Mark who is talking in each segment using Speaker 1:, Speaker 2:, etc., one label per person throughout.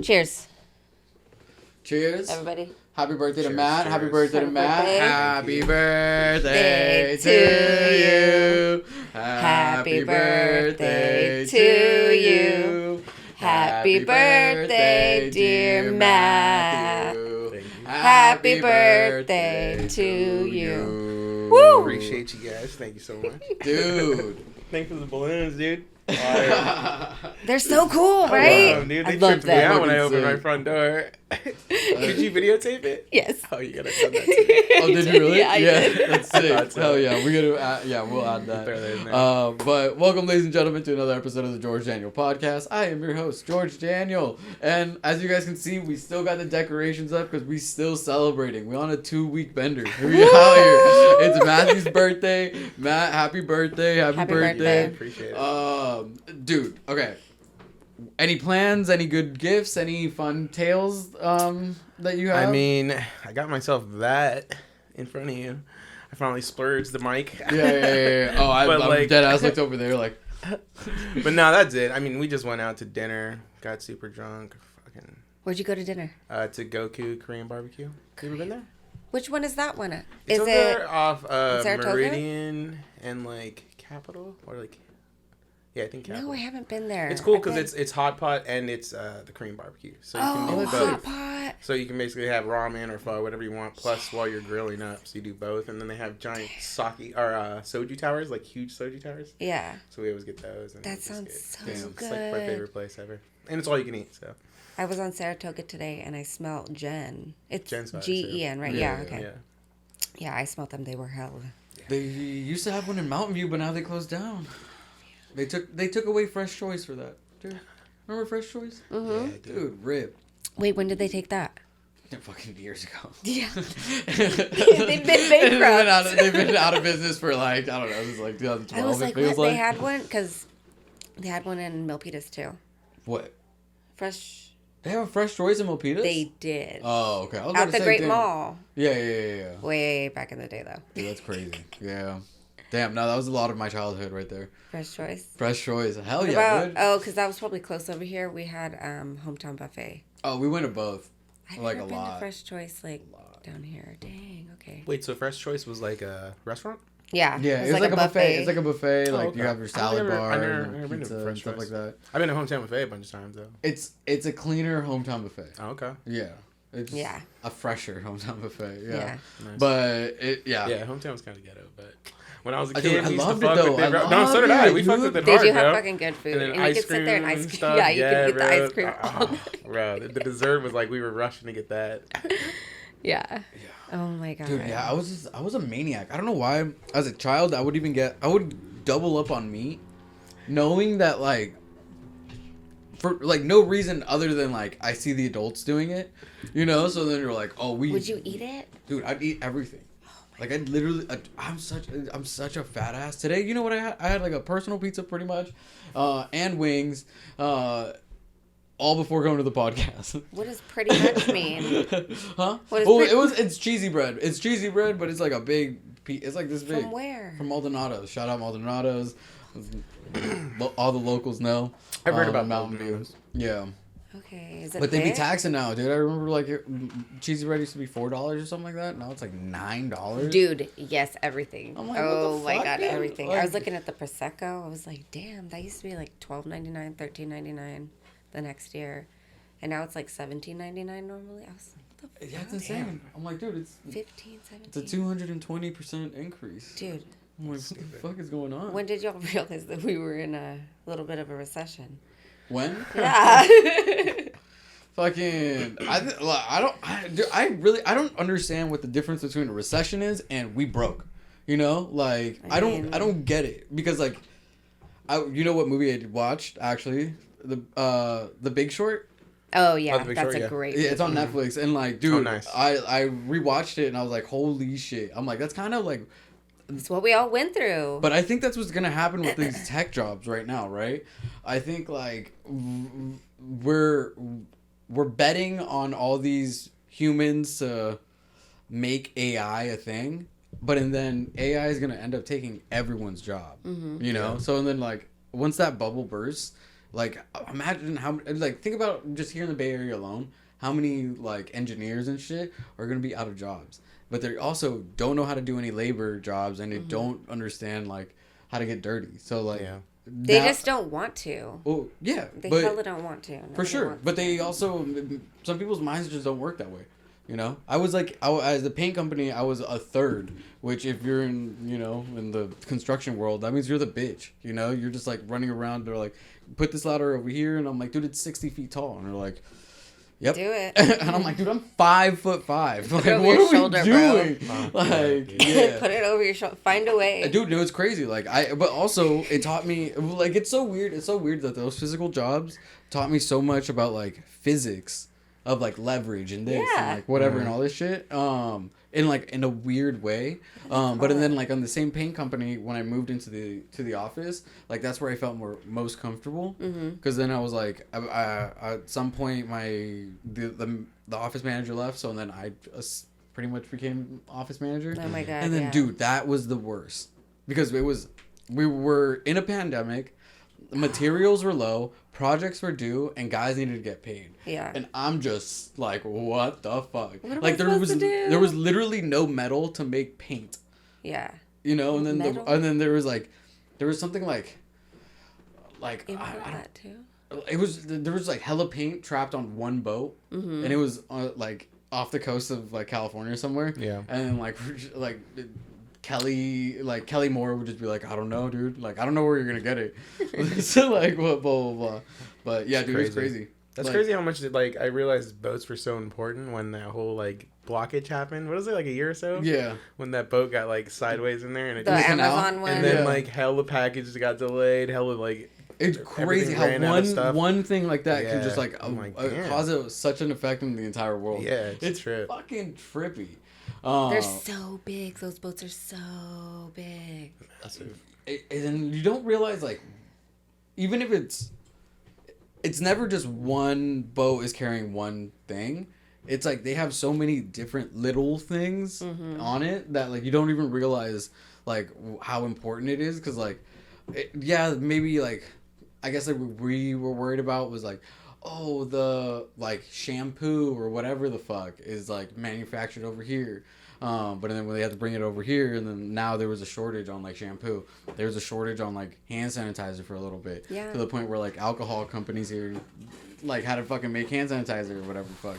Speaker 1: Cheers.
Speaker 2: Cheers.
Speaker 1: Everybody.
Speaker 2: Happy birthday to
Speaker 3: Cheers,
Speaker 2: Matt.
Speaker 3: cheers.
Speaker 2: Happy birthday to
Speaker 1: Happy
Speaker 2: Matt.
Speaker 1: birthday.
Speaker 2: Happy birthday
Speaker 1: to
Speaker 2: to you.
Speaker 1: Happy birthday to you. Happy birthday, dear Matthew.
Speaker 3: Thank you.
Speaker 1: Happy birthday to you.
Speaker 2: Woo!
Speaker 3: Appreciate you guys. Thank you so much.
Speaker 2: Dude.
Speaker 3: Thanks for the balloons, dude.
Speaker 1: They're so cool, right?
Speaker 3: Dude,
Speaker 1: I
Speaker 3: they
Speaker 1: love
Speaker 3: tripped me out
Speaker 1: them.
Speaker 3: when I
Speaker 2: Fucking
Speaker 3: opened my
Speaker 2: sick.
Speaker 3: front door. Did you videotape it?
Speaker 1: Yes.
Speaker 3: Oh, you gotta send that to me.
Speaker 2: Oh, did you really?
Speaker 1: Yeah, I did.
Speaker 2: That's
Speaker 3: I
Speaker 2: sick.
Speaker 3: thought so.
Speaker 2: Hell yeah, we're gonna we'll add that.
Speaker 3: Throw that in there.
Speaker 2: But welcome, ladies and gentlemen, to another episode of the George.Daniel podcast. I am your host, George.Daniel, and as you guys can see, we still got the decorations up because we still celebrating. We're on a 2-week bender. We out here. It's Matthew's birthday. Matt, happy birthday! Happy birthday!
Speaker 3: Appreciate it.
Speaker 2: Dude. Okay. Any plans? Any good gifts? Any fun tales that you have?
Speaker 3: I mean, I got myself that in front of you. I finally splurged the mic.
Speaker 2: Yeah. Oh, I'm
Speaker 3: But,
Speaker 2: dead ass looked over there like.
Speaker 3: But no, that's it. I mean, we just went out to dinner, got super drunk, fucking
Speaker 1: Where'd you go to dinner?
Speaker 3: to Goku Korean barbecue. You ever been there?
Speaker 1: Which one is that one at?
Speaker 3: It's
Speaker 1: Is
Speaker 3: over
Speaker 1: it
Speaker 3: off
Speaker 1: Saratoga?
Speaker 3: Meridian and like Capitol or like I think Capitol.
Speaker 1: No, I haven't been there.
Speaker 3: It's cool
Speaker 1: I've
Speaker 3: because
Speaker 1: been-
Speaker 3: it's hot pot and it's the Korean barbecue, so you can do
Speaker 1: hot
Speaker 3: both.
Speaker 1: pot.
Speaker 3: So you can basically have ramen or pho, whatever you want, plus while you're grilling up. So you do both, and then they have giant sake or soju towers, like huge soju towers.
Speaker 1: Yeah.
Speaker 3: So we always get those. And
Speaker 1: That
Speaker 3: it's
Speaker 1: sounds
Speaker 3: good.
Speaker 1: so
Speaker 3: Damn,
Speaker 1: good.
Speaker 3: It's like my favorite place ever, and it's all you can eat. So
Speaker 1: I was on Saratoga today and I smelled Gen. It's
Speaker 3: Gen's vibes,
Speaker 1: Gen, right?
Speaker 2: Yeah,
Speaker 1: Yeah, okay.
Speaker 3: yeah.
Speaker 1: Yeah, I smelled them. They were hell.
Speaker 2: They used to have one in Mountain View, but now they closed down. They took away Fresh Choice for that. Dude, remember Fresh Choice?
Speaker 1: Mm-hmm.
Speaker 3: Yeah,
Speaker 2: Dude, rip.
Speaker 1: Wait, when did they take that?
Speaker 2: Fucking years ago.
Speaker 1: Yeah.
Speaker 2: They've
Speaker 1: been bankrupt.
Speaker 2: They've been out of business for like, I don't know, this is like 2012.
Speaker 1: I was like,
Speaker 2: it feels
Speaker 1: what? They had one? Because they had one in Milpitas too.
Speaker 2: What?
Speaker 1: Fresh.
Speaker 2: They have a Fresh Choice in Milpitas?
Speaker 1: They did.
Speaker 2: Oh, okay. I was about
Speaker 1: At
Speaker 2: to
Speaker 1: the
Speaker 2: say,
Speaker 1: Great
Speaker 2: damn.
Speaker 1: Mall.
Speaker 2: Yeah.
Speaker 1: Way back in the day, though.
Speaker 2: Dude, that's crazy. Yeah. Damn, no, that was a lot of my childhood right there.
Speaker 1: Fresh Choice.
Speaker 2: Fresh Choice. Hell
Speaker 1: What
Speaker 2: yeah,
Speaker 1: about,
Speaker 2: dude.
Speaker 1: oh, because that was probably close over here. We had Hometown Buffet.
Speaker 2: Oh, we went to both.
Speaker 1: I've
Speaker 2: Like
Speaker 1: never
Speaker 2: a
Speaker 1: been
Speaker 2: lot.
Speaker 1: to Fresh Choice, like, down here. Dang, okay.
Speaker 3: Wait, so Fresh Choice was like a restaurant?
Speaker 1: Yeah.
Speaker 2: Yeah, it's like a buffet. It's like a buffet.
Speaker 3: Oh,
Speaker 2: Like
Speaker 3: okay.
Speaker 2: you have your salad bar,
Speaker 3: I've
Speaker 2: and
Speaker 3: never been to
Speaker 2: pizza, and
Speaker 3: Fresh
Speaker 2: stuff
Speaker 3: Choice.
Speaker 2: like that.
Speaker 3: I've been to Hometown Buffet a bunch of times though.
Speaker 2: It's a cleaner hometown buffet.
Speaker 3: Oh, okay.
Speaker 2: Yeah, it's
Speaker 1: Yeah.
Speaker 2: a fresher hometown buffet. Yeah,
Speaker 1: Yeah.
Speaker 3: Nice.
Speaker 2: but yeah.
Speaker 3: Hometown was kind of ghetto, but when I was a
Speaker 2: Dude,
Speaker 3: kid,
Speaker 2: I
Speaker 3: we used to
Speaker 2: loved it,
Speaker 3: fuck
Speaker 2: though.
Speaker 3: with it.
Speaker 2: I
Speaker 3: No, so did
Speaker 2: loved
Speaker 3: I.
Speaker 2: it,
Speaker 3: We fucked
Speaker 2: dude.
Speaker 3: with it
Speaker 1: They
Speaker 3: hard,
Speaker 1: do have
Speaker 3: bro.
Speaker 1: fucking good food.
Speaker 3: And then
Speaker 1: And you
Speaker 3: ice
Speaker 1: could sit there and
Speaker 3: cream
Speaker 1: ice cream.
Speaker 3: stuff.
Speaker 1: Yeah, you could get the
Speaker 3: bro.
Speaker 1: ice cream.
Speaker 3: Oh, bro, the dessert was like we were rushing to get that.
Speaker 1: Yeah. Oh my god.
Speaker 2: Dude, yeah, I was a maniac. I don't know why. As a child, I would double up on meat, knowing that like, for like no reason other than like I see the adults doing it, you know. So then you're like, oh,
Speaker 1: Would you eat it?
Speaker 2: Dude, I'd eat everything. Like I literally, I'm such a fat ass. Today, you know what I had? I had like a personal pizza, pretty much, and wings, all before going to the podcast.
Speaker 1: What does pretty much mean?
Speaker 2: Huh?
Speaker 1: What is
Speaker 2: Oh,
Speaker 1: pretty-
Speaker 2: it's cheesy bread. It's cheesy bread, but it's like a big. It's like this big.
Speaker 1: From where?
Speaker 2: From Maldonado's. Shout out Maldonado's. All the locals know.
Speaker 3: I've heard about
Speaker 2: Mountain View.
Speaker 3: Maldonado's.
Speaker 2: Yeah.
Speaker 1: Okay, is it
Speaker 2: But they be
Speaker 1: thick?
Speaker 2: taxing now, dude. I remember like cheesy bread used to be $4 or something like that. Now it's like $9.
Speaker 1: Dude, yes, everything.
Speaker 2: I'm like, what
Speaker 1: oh
Speaker 2: the
Speaker 1: my
Speaker 2: fuck,
Speaker 1: god,
Speaker 2: dude?
Speaker 1: everything.
Speaker 2: Like-
Speaker 1: I was looking at the Prosecco. I was like, damn, that used to be like $12.99, $13.99 the next year. And now it's like $17.99 normally. I was like, what the
Speaker 2: Yeah,
Speaker 1: fuck?
Speaker 2: it's insane. I'm like, dude, it's
Speaker 1: 15,
Speaker 2: it's a
Speaker 1: 17.
Speaker 2: 220% increase.
Speaker 1: Dude,
Speaker 2: I'm like, what the fuck is going on?
Speaker 1: when did y'all realize that we were in a little bit of a recession?
Speaker 2: When?
Speaker 1: Yeah.
Speaker 2: Fucking, I don't understand what the difference between a recession is and we broke. You know, like I don't get it because like, you know what movie I watched actually, the Big Short.
Speaker 1: Oh yeah,
Speaker 3: The Big
Speaker 1: that's
Speaker 3: Short,
Speaker 1: a
Speaker 3: yeah.
Speaker 1: great.
Speaker 2: Yeah, it's on
Speaker 1: movie.
Speaker 2: Netflix and like, dude,
Speaker 3: Oh, nice.
Speaker 2: I rewatched it and I was like, holy shit. I'm like, that's kind of like.
Speaker 1: It's what we all went through.
Speaker 2: But I think that's what's gonna happen with these tech jobs right now, right? I think like we're betting on all these humans to make AI a thing, but and then AI is gonna end up taking everyone's job, you know. So and then like once that bubble bursts, Like, imagine how, like, think about just here in the Bay Area alone, how many, like, engineers and shit are going to be out of jobs. But they also don't know how to do any labor jobs, and they don't understand, like, how to get dirty. So, like,
Speaker 1: they just don't want to.
Speaker 2: Well, yeah.
Speaker 1: They
Speaker 2: but,
Speaker 1: hella don't want to.
Speaker 2: For sure. But they also, some people's minds just don't work that way. You know, I was like, as the paint company, I was a third, which if you're in, you know, in the construction world, that means you're the bitch. You know, you're just like running around. They're like, put this ladder over here. And I'm like, dude, it's 60 feet tall. And they're like, yep.
Speaker 1: Do it.
Speaker 2: And I'm like, dude, I'm 5'5". Like, what are we doing? Like, yeah.
Speaker 1: Put it over your shoulder. Find a way.
Speaker 2: Dude, no, it's crazy. Like, but also it taught me, like, it's so weird. It's so weird that those physical jobs taught me so much about, like, physics of, like, leverage and this and, like, whatever and all this shit. In, like, in a weird way. But and then, like, on the same paint company, when I moved into the office, like, that's where I felt most comfortable. Because then I was like, at some point, the office manager left, so then I pretty much became office manager.
Speaker 1: Oh my god!
Speaker 2: And then, dude, that was the worst because we were in a pandemic, materials were low, projects were due, and guys needed to get paid.
Speaker 1: Yeah.
Speaker 2: And I'm just like, what the fuck?
Speaker 1: What am
Speaker 2: like
Speaker 1: I supposed to do?
Speaker 2: There was literally no metal to make paint.
Speaker 1: Yeah.
Speaker 2: You know, and then there was something like
Speaker 1: I that too.
Speaker 2: There was like hella paint trapped on one boat, and it was like off the coast of like California somewhere.
Speaker 3: Yeah.
Speaker 2: And Kelly Moore would just be like, I don't know, dude. Like, I don't know where you're gonna get it. So like, blah blah blah. But yeah, dude, it's crazy.
Speaker 3: That's crazy how much like I realized boats were so important when that whole like blockage happened. What was it, like a year or so?
Speaker 2: Yeah.
Speaker 3: When that boat got like sideways in there and it
Speaker 1: The
Speaker 3: just
Speaker 1: Amazon one.
Speaker 3: and then like hella packages got delayed. Hella like
Speaker 2: it's crazy how one thing like that can just like cause such an effect in the entire world.
Speaker 3: Yeah, it's
Speaker 2: fucking trippy.
Speaker 1: They're so big. Those boats are so big.
Speaker 2: And you don't realize, like, even if it's never just one boat is carrying one thing. It's like they have so many different little things on it that, like, you don't even realize, like, how important it is. Because, like, maybe, like, I guess, like, what we were worried about was, like, oh, the, like, shampoo or whatever the fuck is, like, manufactured over here. But then when they had to bring it over here, and then now there was a shortage on, like, shampoo. There was a shortage on, like, hand sanitizer for a little bit.
Speaker 1: Yeah.
Speaker 2: To the point where, like, alcohol companies here, like, had to fucking make hand sanitizer or whatever the fuck.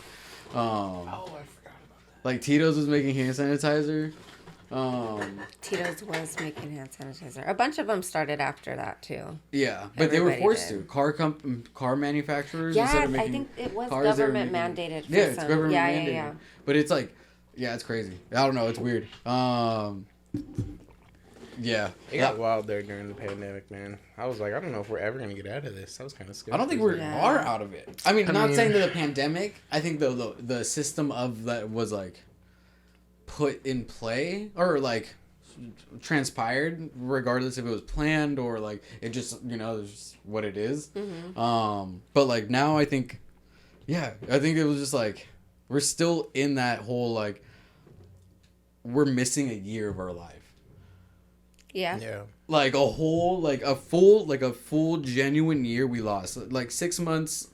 Speaker 3: I forgot about that.
Speaker 2: Like, Tito's was making hand sanitizer.
Speaker 1: Tito's was making hand sanitizer. A bunch of them started after that too.
Speaker 2: Yeah, but they were forced to. Car manufacturers.
Speaker 1: Yeah,
Speaker 2: instead of making
Speaker 1: I think it was
Speaker 2: cars,
Speaker 1: government mandated. For
Speaker 2: it's
Speaker 1: some.
Speaker 2: government mandated.
Speaker 1: Yeah.
Speaker 2: But it's like, it's crazy. I don't know. It's weird. Yeah.
Speaker 3: It got wild there during the pandemic, man. I was like, I don't know if we're ever gonna get out of this. I was kind of scared.
Speaker 2: I don't think we are out of it. I mean, saying that the pandemic. I think the system of that was like put in play or like transpired, regardless if it was planned or like it just it's just what it is. But like now, I think it was just like we're still in that whole like we're missing a year of our life.
Speaker 1: Yeah.
Speaker 2: Like a whole, like a full genuine year we lost. Like 6 months.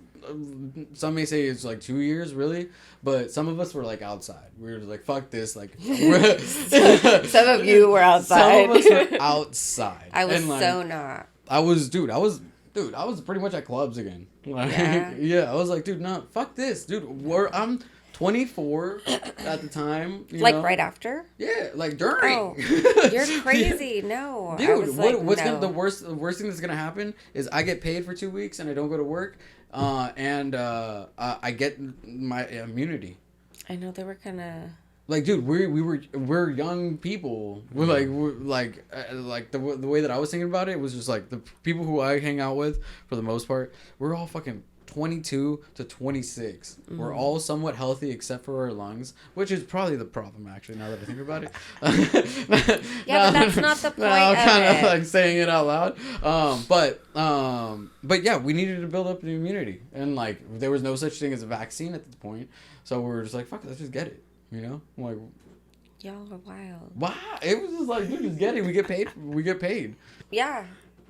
Speaker 2: Some may say it's like 2 years, really, but some of us were like outside. We were like, "Fuck this!" Like,
Speaker 1: some of you were outside.
Speaker 2: Some of us were outside.
Speaker 1: I was
Speaker 2: like,
Speaker 1: so not.
Speaker 2: I was pretty much at clubs again. Like, I was like, dude, no, fuck this, dude. I'm 24 at the time. You know?
Speaker 1: Right after?
Speaker 2: Yeah, like during.
Speaker 1: Oh, you're crazy. No.
Speaker 2: Dude, what's the worst thing that's gonna happen is I get paid for 2 weeks and I don't go to work, and I get my immunity.
Speaker 1: I know they were kinda.
Speaker 2: Like, dude, we're young people. We're like the way that I was thinking about it was just like the people who I hang out with for the most part, we're all fucking 22 to 26. We're all somewhat healthy except for our lungs, which is probably the problem actually now that I think about it.
Speaker 1: But that's not the point
Speaker 2: I'm kind
Speaker 1: of
Speaker 2: of like saying it out loud. But yeah, we needed to build up the immunity, and like there was no such thing as a vaccine at this point, so we were just like, fuck it, let's just get it. You know, like
Speaker 1: y'all are wild.
Speaker 2: Wow, it was just like, dude, just get it. We get paid.
Speaker 1: Yeah.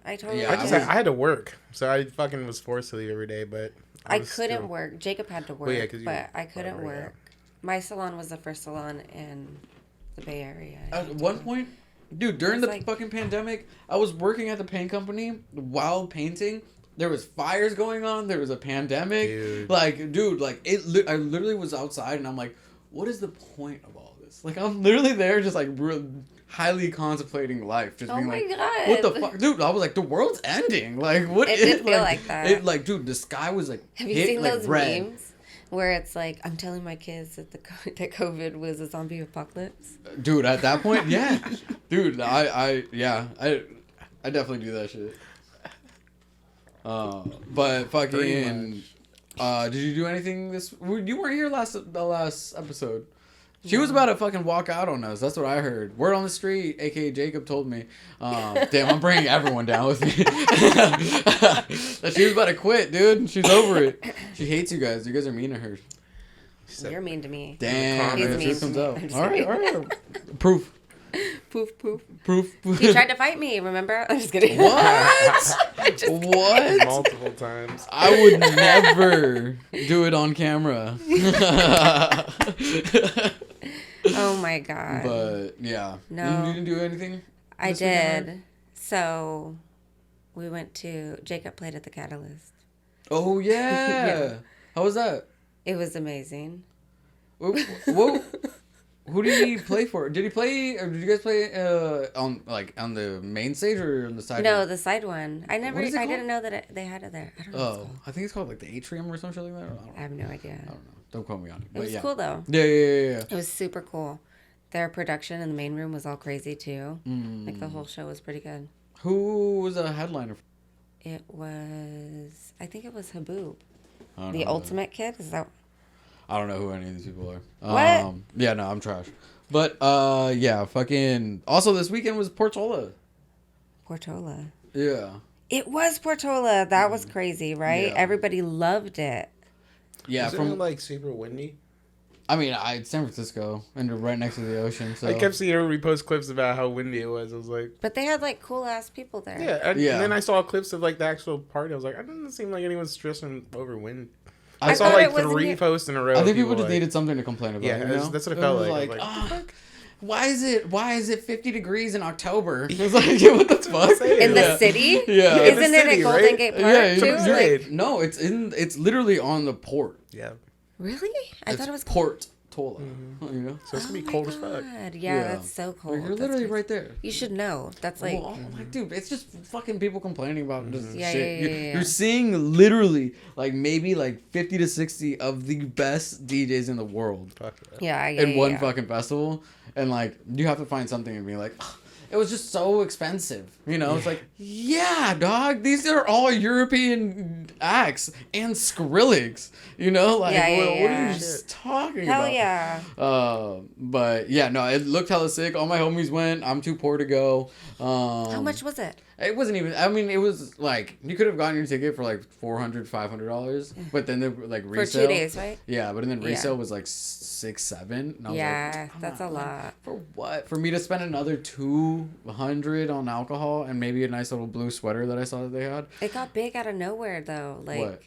Speaker 1: I totally
Speaker 2: Yeah,
Speaker 1: get it.
Speaker 3: I had to work, so I fucking was forced to leave every day. But
Speaker 1: I
Speaker 3: was
Speaker 1: couldn't
Speaker 3: still-
Speaker 1: work. Jacob had to work,
Speaker 3: Well, yeah, 'cause you
Speaker 1: but I couldn't
Speaker 3: whatever, yeah.
Speaker 1: work. My salon was the first salon in the Bay Area.
Speaker 2: At one point, dude, during
Speaker 1: It's
Speaker 2: the
Speaker 1: like-
Speaker 2: fucking pandemic, I was working at the paint company while painting. There was fires going on. There was a pandemic.
Speaker 3: Dude.
Speaker 2: Like, dude, like I literally was outside, and I'm like, what is the point of all this? Like, I'm literally there, just like highly contemplating life, just
Speaker 1: Oh
Speaker 2: being
Speaker 1: my
Speaker 2: like,
Speaker 1: God.
Speaker 2: what the fuck, dude? I was like, the world's ending. Like, what?
Speaker 1: It did feel like that.
Speaker 2: It like, dude, the sky was like,
Speaker 1: Have you
Speaker 2: hit,
Speaker 1: seen
Speaker 2: like,
Speaker 1: those
Speaker 2: red.
Speaker 1: memes where it's like, I'm telling my kids that that COVID was a zombie apocalypse?
Speaker 2: Dude, at that point, yeah, dude, I definitely do that shit. But fucking, did you do anything this? You weren't here the last episode. She was about to fucking walk out on us. That's what I heard. Word on the street, aka Jacob told me. Damn, I'm bringing everyone down with me. That she was about to quit, dude. She's over it. She hates you guys. You guys are mean to her.
Speaker 1: You're mean to me.
Speaker 2: Damn,
Speaker 1: He's
Speaker 2: the
Speaker 1: mean
Speaker 2: truth
Speaker 1: to
Speaker 2: comes
Speaker 1: me.
Speaker 2: out.
Speaker 1: I'm just
Speaker 2: All right,
Speaker 1: kidding.
Speaker 2: all right. Proof.
Speaker 1: Poof, poof.
Speaker 2: Proof.
Speaker 1: He tried to fight me, remember? I'm just kidding.
Speaker 2: What?
Speaker 1: Just kidding.
Speaker 2: What?
Speaker 3: multiple times.
Speaker 2: I would never do it on camera.
Speaker 1: Oh my God.
Speaker 2: But yeah.
Speaker 1: No.
Speaker 2: You didn't do anything?
Speaker 1: I
Speaker 2: this weekend,
Speaker 1: did. So we went to, Jacob played at the Catalyst.
Speaker 2: Oh yeah.
Speaker 1: Yeah.
Speaker 2: How was that?
Speaker 1: It was amazing.
Speaker 2: Whoa. Who did he play for? Did he play? Or did you guys play on the main stage or on the side?
Speaker 1: No, the side one. I
Speaker 2: What is it
Speaker 1: didn't know that they had it there. I don't know. What it's
Speaker 2: Oh,
Speaker 1: called.
Speaker 2: I think it's called like the atrium or something like that. I don't
Speaker 1: I have no idea.
Speaker 2: know. Don't quote me on it.
Speaker 1: It
Speaker 2: But
Speaker 1: was
Speaker 2: yeah.
Speaker 1: cool though.
Speaker 2: Yeah.
Speaker 1: It was super cool. Their production in the main room was all crazy too.
Speaker 2: Mm.
Speaker 1: Like the whole show was pretty good.
Speaker 2: Who was a headliner?
Speaker 1: It was, I think it was Haboob,
Speaker 2: I don't
Speaker 1: the
Speaker 2: know.
Speaker 1: ultimate kid. Is that?
Speaker 2: I don't know who any of these people are.
Speaker 1: What?
Speaker 2: Yeah, no, I'm trash. But yeah, fucking. Also, this weekend was Portola.
Speaker 1: Portola.
Speaker 2: Yeah.
Speaker 1: It was Portola. That was crazy, right?
Speaker 2: Yeah.
Speaker 1: Everybody loved it.
Speaker 2: Yeah,
Speaker 3: Isn't
Speaker 2: from
Speaker 3: it like super windy?
Speaker 2: I mean, it's San Francisco and they're right next to the ocean. So
Speaker 3: I kept seeing everybody post clips about how windy it was. I was like,
Speaker 1: But they had like cool ass people there.
Speaker 3: yeah.
Speaker 2: Yeah.
Speaker 3: And then I saw clips of like the actual party. I was like, it doesn't seem like anyone's stressing over wind.
Speaker 2: I
Speaker 3: I saw
Speaker 1: thought
Speaker 3: like
Speaker 1: it was
Speaker 3: 3
Speaker 1: near-
Speaker 3: posts in a row.
Speaker 2: I
Speaker 3: of
Speaker 2: think people just
Speaker 3: like,
Speaker 2: needed something to complain about.
Speaker 3: Yeah,
Speaker 2: you know?
Speaker 3: that's what it felt
Speaker 2: was
Speaker 3: like. I was like,
Speaker 2: "Ah, why is it 50 degrees in October? It was like, yeah, what the fuck?
Speaker 3: saying.
Speaker 1: In the
Speaker 2: Yeah.
Speaker 1: Yeah.
Speaker 2: Yeah.
Speaker 3: In the
Speaker 1: Isn't it
Speaker 3: city,
Speaker 1: at Golden
Speaker 3: right?
Speaker 1: Gate Park
Speaker 2: Yeah,
Speaker 1: too?
Speaker 2: yeah.
Speaker 1: Like,
Speaker 3: Right.
Speaker 2: No, it's literally on the port.
Speaker 3: Yeah.
Speaker 1: really? I thought it was
Speaker 2: Port Tola.
Speaker 3: Mm-hmm.
Speaker 2: You know?
Speaker 3: So it's gonna be
Speaker 1: my
Speaker 3: cold as fuck.
Speaker 1: God. Yeah,
Speaker 2: Yeah.
Speaker 1: that's so cold.
Speaker 2: Like, you're
Speaker 1: That's
Speaker 2: literally
Speaker 1: crazy.
Speaker 2: right there.
Speaker 1: You should know. That's like,
Speaker 2: Well, I'm like, dude, it's just fucking people complaining about this
Speaker 1: Yeah,
Speaker 2: shit.
Speaker 1: yeah,
Speaker 2: You're-
Speaker 1: yeah.
Speaker 2: You're seeing literally like maybe like 50 to 60 of the best DJs in the world
Speaker 3: Fuck that.
Speaker 1: yeah,
Speaker 2: in one
Speaker 1: yeah.
Speaker 2: fucking festival, and like you have to find something and be like, "Ugh, it was just so expensive. You know, it's like, yeah, dog, these are all European acts and Skrillex. You know, like
Speaker 1: Yeah, yeah,
Speaker 2: what are
Speaker 1: yeah.
Speaker 2: you just talking
Speaker 1: Hell
Speaker 2: about?
Speaker 1: yeah.
Speaker 2: But yeah, no, it looked hella sick. All my homies went. I'm too poor to go.
Speaker 1: How much was it?
Speaker 2: It wasn't even. I mean, it was like you could have gotten your ticket for like $400, $500, but then the like
Speaker 1: For
Speaker 2: resale
Speaker 1: 2 days, right?
Speaker 2: Yeah, but then
Speaker 1: Yeah.
Speaker 2: resale was like 6, 7. And I was
Speaker 1: Yeah,
Speaker 2: like, I'm
Speaker 1: that's
Speaker 2: not-
Speaker 1: a lot.
Speaker 2: For what? For me to spend another $200 on alcohol and maybe a nice little blue sweater that I saw that they had.
Speaker 1: It got big out of nowhere though. Like,
Speaker 2: What?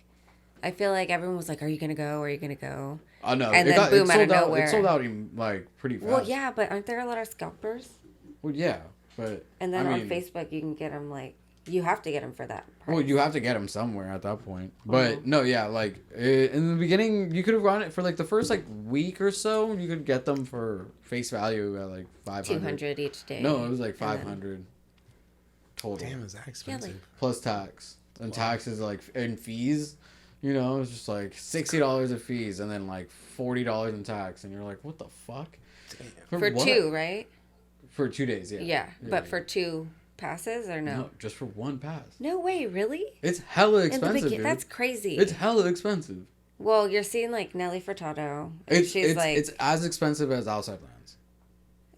Speaker 1: I feel like everyone was like, "Are you gonna go? Are you gonna go?"
Speaker 2: I know.
Speaker 1: And
Speaker 2: it
Speaker 1: then
Speaker 2: got,
Speaker 1: boom,
Speaker 2: it
Speaker 1: out of
Speaker 2: sold out.
Speaker 1: nowhere.
Speaker 2: It sold out in like pretty fast.
Speaker 1: Well, yeah, but aren't there a lot of scalpers?
Speaker 2: Well, yeah, but
Speaker 1: And then
Speaker 2: I
Speaker 1: on
Speaker 2: mean,
Speaker 1: Facebook, you can get them like you have to get them for that. Price.
Speaker 2: well, you have to get them somewhere at that point. But no, yeah, like in the beginning, you could have gotten it for like the first like week or so. You could get them for face value at like 500.
Speaker 1: 200 each day.
Speaker 2: No, it was like
Speaker 1: And then-
Speaker 2: 500 total.
Speaker 3: Damn, is that expensive?
Speaker 2: Plus tax and taxes like and fees. You know, it's just like $60 of fees and then like $40 in tax, and you're like, what the fuck?
Speaker 3: Damn.
Speaker 1: For
Speaker 2: what?
Speaker 1: 2, right?
Speaker 2: For 2 days, yeah.
Speaker 1: Yeah, but for 2 passes or no?
Speaker 2: No, just for one pass.
Speaker 1: No way, really?
Speaker 2: It's hella
Speaker 1: In the
Speaker 2: expensive,
Speaker 1: begin-
Speaker 2: dude.
Speaker 1: that's crazy.
Speaker 2: It's hella expensive.
Speaker 1: Well, you're seeing like Nelly Furtado. And
Speaker 2: It's
Speaker 1: she's like,
Speaker 2: it's as expensive as Outside Lands.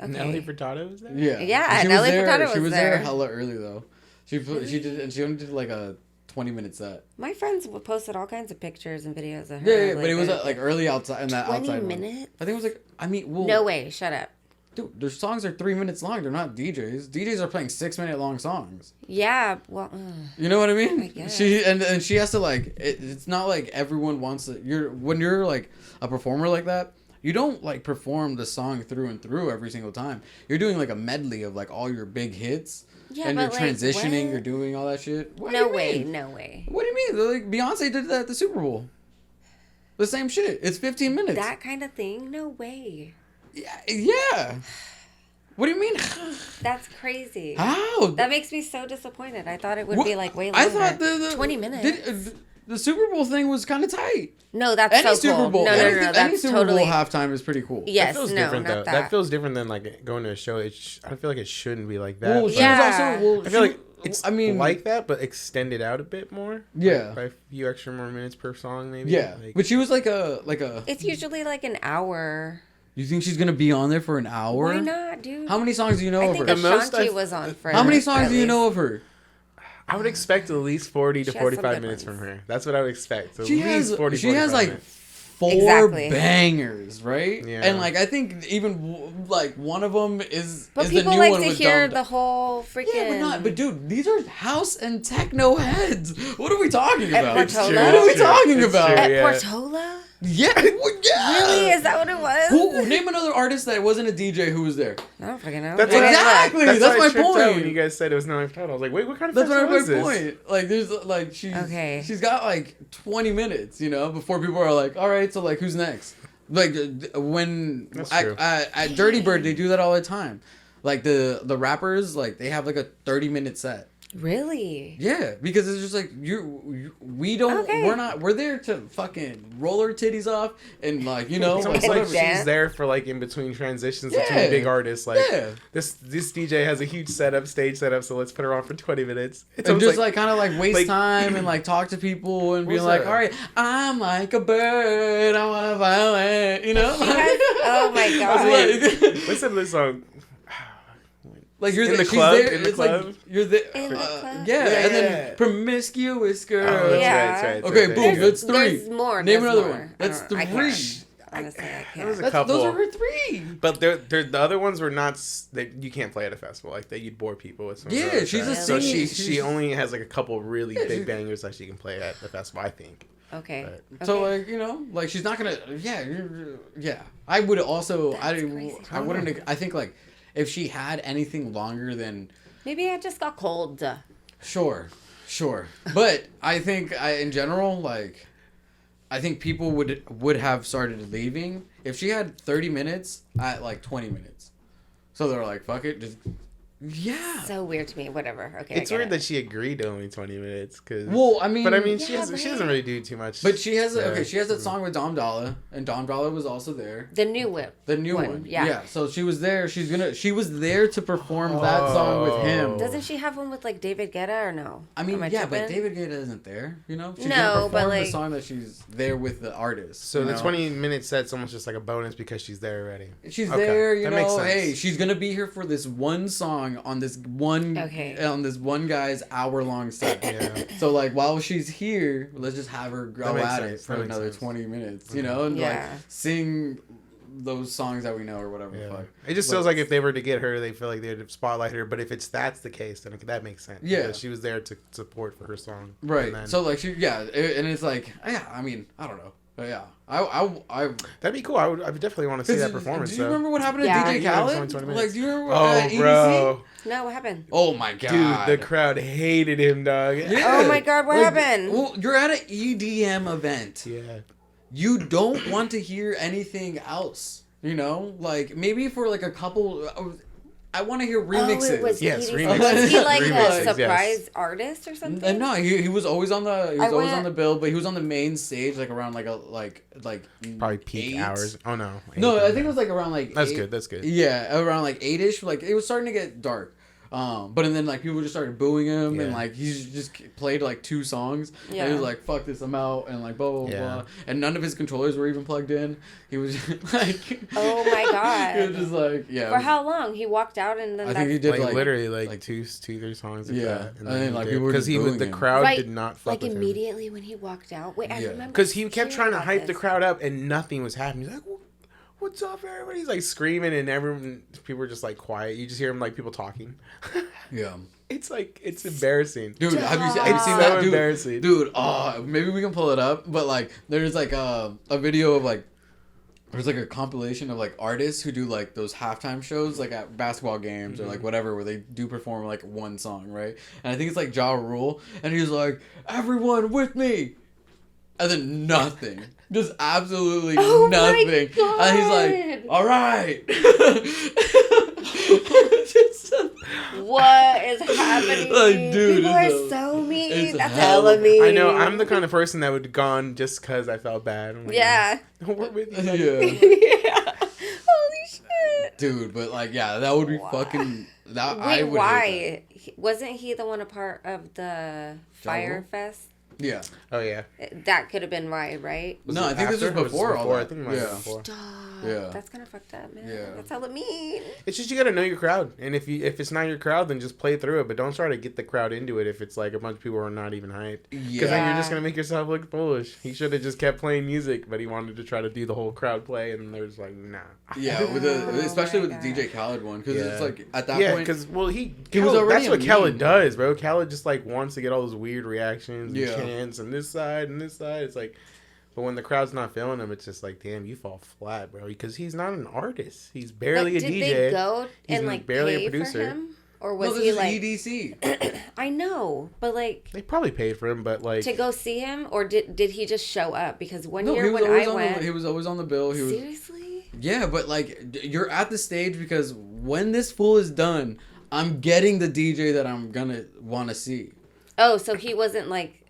Speaker 1: okay.
Speaker 3: Nelly Furtado is there?
Speaker 2: Yeah.
Speaker 1: Yeah,
Speaker 2: She
Speaker 1: Nelly
Speaker 2: there,
Speaker 1: Furtado
Speaker 2: She
Speaker 1: was
Speaker 2: was there
Speaker 1: there.
Speaker 2: hella early though. She did, and she only did like a 20-minute set.
Speaker 1: My friends posted all kinds of pictures and videos of her.
Speaker 2: Yeah,
Speaker 1: like,
Speaker 2: but it was like early outside in that
Speaker 1: 20
Speaker 2: outside one.
Speaker 1: minutes?
Speaker 2: I think it was like well,
Speaker 1: No way, shut up.
Speaker 2: dude, their songs are 3 minutes long. They're not DJs. DJs are playing 6-minute long songs.
Speaker 1: Yeah, well,
Speaker 2: You know what I mean?
Speaker 1: I guess.
Speaker 2: She and she has to like. It's not like everyone wants it. When you're like a performer like that. You don't like perform the song through and through every single time. You're doing like a medley of like all your big hits.
Speaker 1: Yeah,
Speaker 2: and you're
Speaker 1: but,
Speaker 2: transitioning.
Speaker 1: what?
Speaker 2: You're doing all that shit. What do
Speaker 1: no
Speaker 2: you
Speaker 1: way,
Speaker 2: mean?
Speaker 1: no way.
Speaker 2: What do you mean? Like Beyonce did that at the Super Bowl. The same shit. It's 15 minutes.
Speaker 1: That kind of thing? No way.
Speaker 2: Yeah. What do you mean?
Speaker 1: That's crazy.
Speaker 2: How?
Speaker 1: That makes me so disappointed. I thought it would be like way longer.
Speaker 2: I thought the
Speaker 1: 20 minutes.
Speaker 2: The Super Bowl thing was kind of tight.
Speaker 1: No, that's
Speaker 2: Any
Speaker 1: so
Speaker 2: Super
Speaker 1: cool.
Speaker 2: Bowl,
Speaker 1: No,
Speaker 2: any
Speaker 1: that's
Speaker 2: Super
Speaker 1: totally.
Speaker 2: Bowl halftime is pretty cool.
Speaker 1: Yes,
Speaker 3: that feels
Speaker 1: no,
Speaker 3: different
Speaker 1: not
Speaker 3: though.
Speaker 1: that.
Speaker 3: That feels different than like going to a show. I feel like it shouldn't be like that.
Speaker 2: Well,
Speaker 3: but
Speaker 2: she
Speaker 1: Yeah.
Speaker 2: was also. Well,
Speaker 3: I feel like it's
Speaker 2: I mean,
Speaker 3: like that, but extended out a bit more.
Speaker 2: Yeah.
Speaker 3: Like, by a few extra more minutes per song, maybe.
Speaker 2: yeah,
Speaker 3: Like,
Speaker 2: but she was like a.
Speaker 1: It's usually like an hour.
Speaker 2: You think she's gonna be on there for an hour?
Speaker 1: Why not, dude?
Speaker 2: How many songs do you know
Speaker 1: I
Speaker 2: of
Speaker 1: think
Speaker 2: her?
Speaker 3: The most
Speaker 1: Ashanti
Speaker 3: I-
Speaker 1: was on for.
Speaker 2: How many songs
Speaker 1: at
Speaker 2: do you
Speaker 1: least.
Speaker 2: know of her?
Speaker 3: I would expect at least 40 to
Speaker 1: She has some
Speaker 3: 45
Speaker 1: good
Speaker 3: minutes
Speaker 1: ones.
Speaker 3: from her. That's what I would expect. At
Speaker 2: She
Speaker 3: least
Speaker 2: has
Speaker 3: 40,
Speaker 2: she has
Speaker 3: 45
Speaker 2: like
Speaker 3: minutes.
Speaker 2: 4
Speaker 1: Exactly.
Speaker 2: bangers, right?
Speaker 3: Yeah.
Speaker 2: And like I think even like one of them is
Speaker 1: But
Speaker 2: is the
Speaker 1: people
Speaker 2: new
Speaker 1: like
Speaker 2: one
Speaker 1: to
Speaker 2: with
Speaker 1: hear
Speaker 2: Dum
Speaker 1: the whole freaking.
Speaker 2: Yeah, but not. But dude, these are house and techno heads. What are we talking
Speaker 1: At
Speaker 2: about?
Speaker 1: Portola?
Speaker 2: What are we
Speaker 3: It's true.
Speaker 2: talking
Speaker 3: It's
Speaker 2: about?
Speaker 3: true.
Speaker 1: At
Speaker 3: Yeah.
Speaker 1: Portola?
Speaker 2: Yeah, well, yeah.
Speaker 1: Really? Is that what it was?
Speaker 2: Who, name another artist that wasn't a DJ who was there.
Speaker 1: I don't freaking know.
Speaker 3: That's
Speaker 1: Okay,
Speaker 2: exactly.
Speaker 1: look.
Speaker 2: That's
Speaker 3: why I
Speaker 2: my
Speaker 3: tripped out
Speaker 2: point.
Speaker 3: when you guys said it was not live title. I was like, wait, what kind of
Speaker 2: That's
Speaker 3: festival
Speaker 2: my
Speaker 3: is this?
Speaker 2: point. Like, there's like
Speaker 1: Okay.
Speaker 2: she's got like 20 minutes, you know, before people are like, all right, so like, who's next? Like when
Speaker 3: That's true.
Speaker 2: at Dirty Bird, they do that all the time. Like the rappers, like they have like a 30-minute set.
Speaker 1: Really?
Speaker 2: Yeah, because it's just like we don't,
Speaker 1: Okay.
Speaker 2: we're there to fucking roll our titties off and like, you know,
Speaker 3: It's
Speaker 2: like,
Speaker 3: almost like
Speaker 2: whatever.
Speaker 1: dance.
Speaker 3: she's there for like in between transitions
Speaker 2: Yeah.
Speaker 3: between big artists. Like
Speaker 2: Yeah.
Speaker 3: this DJ has a huge stage setup, so let's put her on for 20 minutes. It's
Speaker 2: And
Speaker 3: almost
Speaker 2: just like kind of like waste
Speaker 3: like-
Speaker 2: time and like talk to people and be
Speaker 3: What's
Speaker 2: like,
Speaker 3: that?
Speaker 2: all right, I'm like a bird, I want to violate, you know?
Speaker 1: She has- oh my
Speaker 2: I
Speaker 1: God.
Speaker 2: was like,
Speaker 3: what's this song?
Speaker 2: like you're
Speaker 3: In
Speaker 2: the
Speaker 3: the
Speaker 2: she's
Speaker 3: club,
Speaker 2: there.
Speaker 3: in the
Speaker 2: It's
Speaker 3: club?
Speaker 2: like you're the
Speaker 1: In the club?
Speaker 2: yeah,
Speaker 3: Yeah,
Speaker 2: and then
Speaker 3: yeah.
Speaker 2: promiscuous girl.
Speaker 3: Oh, that's
Speaker 1: Yeah.
Speaker 3: right, that's right.
Speaker 2: Okay,
Speaker 3: that's
Speaker 2: boom,
Speaker 3: right.
Speaker 2: that's 3.
Speaker 1: There's more.
Speaker 2: Name
Speaker 1: there's
Speaker 2: another
Speaker 1: more.
Speaker 2: one. That's
Speaker 1: I don't-
Speaker 2: 3.
Speaker 1: I can't. Honestly, I
Speaker 3: That was
Speaker 1: can't.
Speaker 3: a couple.
Speaker 2: Those are her 3.
Speaker 3: But the other ones were not that you can't play at a festival like that. You'd bore people with some.
Speaker 2: Yeah,
Speaker 3: of those
Speaker 2: she's a
Speaker 3: tracks. so
Speaker 2: singing-
Speaker 3: she
Speaker 2: she's-
Speaker 3: only has like a couple really
Speaker 2: Yeah,
Speaker 3: big
Speaker 2: she-
Speaker 3: bangers that she can play at the festival. I think.
Speaker 1: Okay.
Speaker 3: But-
Speaker 2: So
Speaker 1: Okay.
Speaker 2: like, you know, like she's not gonna. Yeah, yeah. I would also.
Speaker 1: That's crazy.
Speaker 2: I wouldn't. I think like if she had anything longer than.
Speaker 1: Maybe I just got cold.
Speaker 2: Sure. But I think in general, like, I think people would have started leaving if she had 30 minutes at like 20 minutes. So they're like, fuck it, just yeah.
Speaker 1: So weird to me. Whatever. Okay.
Speaker 3: It's
Speaker 1: I get
Speaker 3: weird
Speaker 1: it.
Speaker 3: that she agreed to only 20 minutes. Cause,
Speaker 2: Well, I mean,
Speaker 3: but I mean, she
Speaker 1: Yeah,
Speaker 3: doesn't
Speaker 1: right.
Speaker 3: really do too much.
Speaker 2: but she has
Speaker 3: Yeah.
Speaker 2: she has that song with Dom Dollar, and Dom Dollar was also there.
Speaker 1: The new whip.
Speaker 2: The new one.
Speaker 1: Yeah.
Speaker 2: So she was there. She was there to perform that song with him.
Speaker 3: Oh.
Speaker 1: Doesn't she have one with like David Guetta or no?
Speaker 2: I mean,
Speaker 1: Am
Speaker 2: yeah, but
Speaker 1: tripping?
Speaker 2: David Guetta isn't there, you know? She's
Speaker 1: No,
Speaker 2: gonna
Speaker 1: but,
Speaker 2: perform the
Speaker 1: like-
Speaker 2: song that she's there with the artist.
Speaker 3: so
Speaker 2: you
Speaker 3: the
Speaker 2: know?
Speaker 3: 20-minute set's almost just like a bonus because she's there already.
Speaker 2: She's
Speaker 3: Okay,
Speaker 2: there, you
Speaker 3: that makes
Speaker 2: know.
Speaker 3: sense.
Speaker 2: Hey, she's gonna be here for this one song on this one on this one guy's hour-long set.
Speaker 3: Yeah.
Speaker 2: So like while she's here, let's just have her go
Speaker 3: makes
Speaker 2: at
Speaker 3: sense,
Speaker 2: it for
Speaker 3: that makes
Speaker 2: another
Speaker 3: sense.
Speaker 2: 20 minutes, you know, and
Speaker 1: Yeah.
Speaker 2: like sing those songs that we know or whatever. the
Speaker 3: Yeah.
Speaker 2: fuck.
Speaker 3: It just
Speaker 2: But-
Speaker 3: feels like if they were to get her, they feel like they'd spotlight her. But if that's the case, then that makes sense.
Speaker 2: Yeah.
Speaker 3: Because she was there to support for her song.
Speaker 2: Right.
Speaker 3: And then-
Speaker 2: So like and it's like yeah. I mean I don't know. But yeah. I
Speaker 3: that'd be cool. I would definitely want to see that performance.
Speaker 2: Do you
Speaker 3: though.
Speaker 2: remember what happened to
Speaker 1: Yeah.
Speaker 2: DJ
Speaker 3: Yeah, it's
Speaker 2: Khaled?
Speaker 3: only 20 minutes.
Speaker 2: Like do you remember
Speaker 3: Oh,
Speaker 2: EDC?
Speaker 3: bro.
Speaker 1: No, what happened?
Speaker 2: Oh my god.
Speaker 3: Dude, the crowd hated him, dog.
Speaker 2: Yeah.
Speaker 1: Oh my God, what happened?
Speaker 2: Well, you're at an EDM event.
Speaker 3: Yeah.
Speaker 2: You don't want to hear anything else. You know, like maybe for like a couple. I want to hear remixes.
Speaker 1: Oh, it was
Speaker 3: Yes,
Speaker 1: EDC.
Speaker 3: remixes.
Speaker 1: Was he like
Speaker 3: Remixes,
Speaker 1: a
Speaker 3: yes.
Speaker 1: surprise artist or something?
Speaker 2: No, he was always on the
Speaker 1: I
Speaker 2: always
Speaker 1: went-
Speaker 2: on the bill, but he was on the main stage like around like
Speaker 3: Probably peak
Speaker 2: 8.
Speaker 3: hours. Oh, no.
Speaker 2: No,
Speaker 3: 8.
Speaker 2: I think it was like around like
Speaker 3: That's
Speaker 2: 8.
Speaker 3: good. That's good.
Speaker 2: Yeah, around like 8ish. Like it was starting to get dark. But and then like people just started booing him and
Speaker 3: Yeah.
Speaker 2: like he just played like 2 songs. And he was
Speaker 1: Yeah.
Speaker 2: like, "Fuck this, I'm out," and like blah blah
Speaker 3: Yeah.
Speaker 2: blah. And none of his controllers were even plugged in. He was just, like,
Speaker 1: Oh my God.
Speaker 2: he was just like, yeah.
Speaker 1: For how long? He walked out and then
Speaker 2: I think he
Speaker 1: that's
Speaker 2: did
Speaker 3: Like,
Speaker 2: like
Speaker 3: literally like,
Speaker 2: like-
Speaker 3: 3 songs. Like
Speaker 2: Yeah.
Speaker 3: that,
Speaker 2: And then, like, people were
Speaker 3: because
Speaker 2: just booing
Speaker 3: the
Speaker 2: him.
Speaker 3: crowd
Speaker 1: Right,
Speaker 3: did not fuck
Speaker 1: like
Speaker 3: with him.
Speaker 1: immediately when he walked out. Wait, I
Speaker 2: Yeah.
Speaker 1: remember.
Speaker 3: Because he kept
Speaker 1: hearing
Speaker 3: trying to
Speaker 1: about
Speaker 3: hype the
Speaker 1: this.
Speaker 3: crowd up and nothing was happening. He's like, what what's up, everybody? He's like screaming, and people are just like quiet. You just hear him like people talking.
Speaker 2: Yeah.
Speaker 3: It's like, it's embarrassing.
Speaker 2: Dude, have you
Speaker 3: It's
Speaker 2: seen
Speaker 3: so
Speaker 2: that? Dude,
Speaker 3: embarrassing.
Speaker 2: Dude, maybe we can pull it up. But like, there's like a video of like, there's like a compilation of like artists who do like those halftime shows like at basketball games or like whatever, where they do perform like one song, right? And I think it's like Ja Rule, and he's like, "Everyone with me," and then nothing, just absolutely nothing. And he's like, "All right."
Speaker 1: What is happening?
Speaker 2: Like, dude,
Speaker 1: people are so mean.
Speaker 2: it's
Speaker 1: That's
Speaker 2: hella
Speaker 1: hella mean.
Speaker 3: I know. I'm the kind of person that would have gone just because I felt bad. I'm like,
Speaker 1: Yeah.
Speaker 3: We're with you.
Speaker 2: Yeah.
Speaker 1: Yeah. Holy shit.
Speaker 2: Dude, but like, yeah, that would be fucking. That I
Speaker 1: Wait,
Speaker 2: would.
Speaker 1: why? Wasn't he the one a part of the
Speaker 2: Ja Rule?
Speaker 1: Fire Fest?
Speaker 2: Yeah.
Speaker 3: Oh, yeah.
Speaker 1: That could have been why, right?
Speaker 3: Was
Speaker 2: No,
Speaker 3: it
Speaker 2: I think this was
Speaker 3: after or
Speaker 2: before all that.
Speaker 3: I think it might have been
Speaker 2: Yeah.
Speaker 3: before.
Speaker 1: Stop.
Speaker 2: Yeah.
Speaker 1: That's kind of fucked up, man.
Speaker 2: Yeah.
Speaker 1: That's hella mean.
Speaker 3: It's just you gotta know your crowd, and if it's not your crowd, then just play through it. But don't try to get the crowd into it if it's like a bunch of people who are not even hyped. Because then you're just gonna make yourself look foolish. He should have just kept playing music, but he wanted to try to do the whole crowd play, and there's like, nah.
Speaker 2: Yeah, with especially with the DJ Khaled one, because it's like at that point.
Speaker 3: because he
Speaker 2: was already
Speaker 3: that's what
Speaker 2: a
Speaker 3: Khaled
Speaker 2: meme.
Speaker 3: does, bro. Khaled just like wants to get all those weird reactions and
Speaker 2: Yeah.
Speaker 3: chants and this side and this side. It's like, but when the crowd's not feeling him, it's just like, damn, you fall flat, bro. Because he's not an artist. He's barely
Speaker 1: But
Speaker 3: a
Speaker 1: did
Speaker 3: DJ.
Speaker 1: they go
Speaker 3: He's
Speaker 1: and like
Speaker 3: barely a
Speaker 1: pay
Speaker 3: producer.
Speaker 1: for him, or
Speaker 2: No,
Speaker 1: was
Speaker 2: this
Speaker 1: he
Speaker 2: is
Speaker 1: like?
Speaker 2: EDC.
Speaker 1: I know, but like
Speaker 3: They probably paid for him, but like,
Speaker 1: to go see him, or did he just show up? Because one
Speaker 2: No,
Speaker 1: year
Speaker 2: he was
Speaker 1: when
Speaker 2: always
Speaker 1: I
Speaker 2: on
Speaker 1: went,
Speaker 2: he was always on the bill. He was.
Speaker 1: seriously.
Speaker 2: Yeah, but like you're at the stage because when this fool is done, I'm getting the DJ that I'm gonna want to see.
Speaker 1: Oh, so he wasn't like.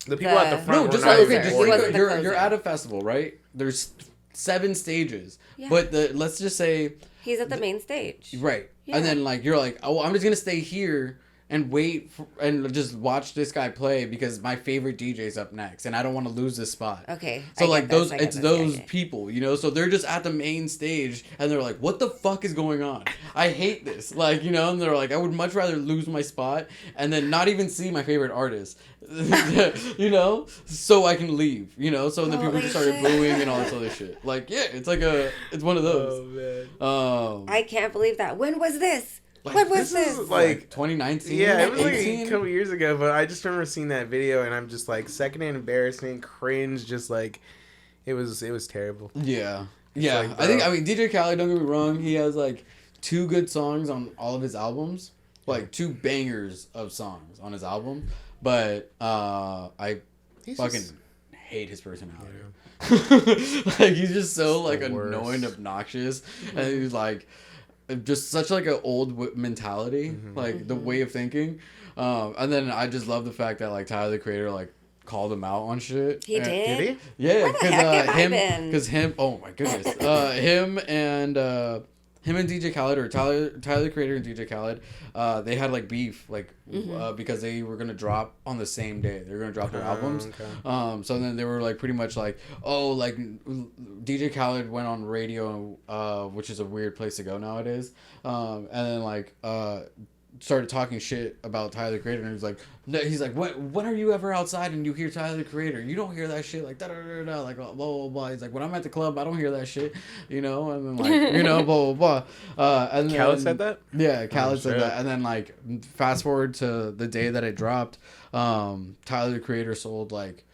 Speaker 3: the people at the
Speaker 1: the-
Speaker 3: front
Speaker 2: No,
Speaker 3: were
Speaker 2: just
Speaker 3: not
Speaker 2: like
Speaker 3: even
Speaker 2: okay, just
Speaker 1: He
Speaker 2: think
Speaker 1: wasn't the
Speaker 2: you're
Speaker 1: closer.
Speaker 2: at a festival, right? There's 7 stages,
Speaker 1: Yeah.
Speaker 2: but let's just say
Speaker 1: He's at the main stage.
Speaker 2: right,
Speaker 1: Yeah.
Speaker 2: and then like you're like, oh, I'm just gonna stay here and wait and just watch this guy play because my favorite DJ's up next, and I don't want to lose this spot.
Speaker 1: Okay.
Speaker 2: So
Speaker 1: I
Speaker 2: like
Speaker 1: get this,
Speaker 2: those,
Speaker 1: I get
Speaker 2: it's
Speaker 1: this, I
Speaker 2: those
Speaker 1: get it.
Speaker 2: people, you know. So they're just at the main stage, and they're like, "What the fuck is going on? I hate this." Like, you know, and they're like, "I would much rather lose my spot and then not even see my favorite artist, you know, so I can leave, you know." So then people
Speaker 1: Holy
Speaker 2: just started
Speaker 1: shit.
Speaker 2: booing and all this other shit. Like, yeah, it's like it's one of those.
Speaker 3: Oh man.
Speaker 1: I can't believe that. When was this?
Speaker 2: Like,
Speaker 1: When was
Speaker 3: this is
Speaker 1: this?
Speaker 3: like
Speaker 2: 2019.
Speaker 3: Yeah, it was like
Speaker 2: 18?
Speaker 3: a couple years ago, but I just remember seeing that video, and I'm just like second-hand embarrassing, cringe, just like it was terrible.
Speaker 2: Yeah. Yeah.
Speaker 3: like,
Speaker 2: I think,
Speaker 3: bro.
Speaker 2: I mean, DJ Khaled, don't get me wrong, he has like 2 good songs on all of his albums. Like 2 bangers of songs on his album. But I
Speaker 3: He's
Speaker 2: fucking
Speaker 3: just-
Speaker 2: hate his personality. Like he's just so like
Speaker 3: the worst.
Speaker 2: annoying, obnoxious, and he's like just such like an old mentality, like the way of thinking. And then I just love the fact that like Tyler the Creator like called him out on shit.
Speaker 1: He
Speaker 2: And-
Speaker 1: did?
Speaker 3: Did he?
Speaker 2: Yeah,
Speaker 1: Where the heck have I been?
Speaker 2: because him. Oh my goodness. Him and DJ Khaled, or Tyler the Creator and DJ Khaled, they had like beef, like because they were gonna drop on the same day. They were gonna drop their albums.
Speaker 3: Okay.
Speaker 2: So then they were like pretty much like, oh, like DJ Khaled went on radio, which is a weird place to go nowadays. And then like started talking shit about Tyler the Creator, and he's like, when are you ever outside and you hear Tyler the Creator? You don't hear that shit, like da da da da, like blah blah blah. He's like, when I'm at the club, I don't hear that shit, you know. And then like, you know, blah blah blah. And then,
Speaker 3: Khaled said that?
Speaker 2: Yeah, Khaled said
Speaker 3: shit.
Speaker 2: that. And then like fast forward to the day that it dropped, Tyler the Creator sold like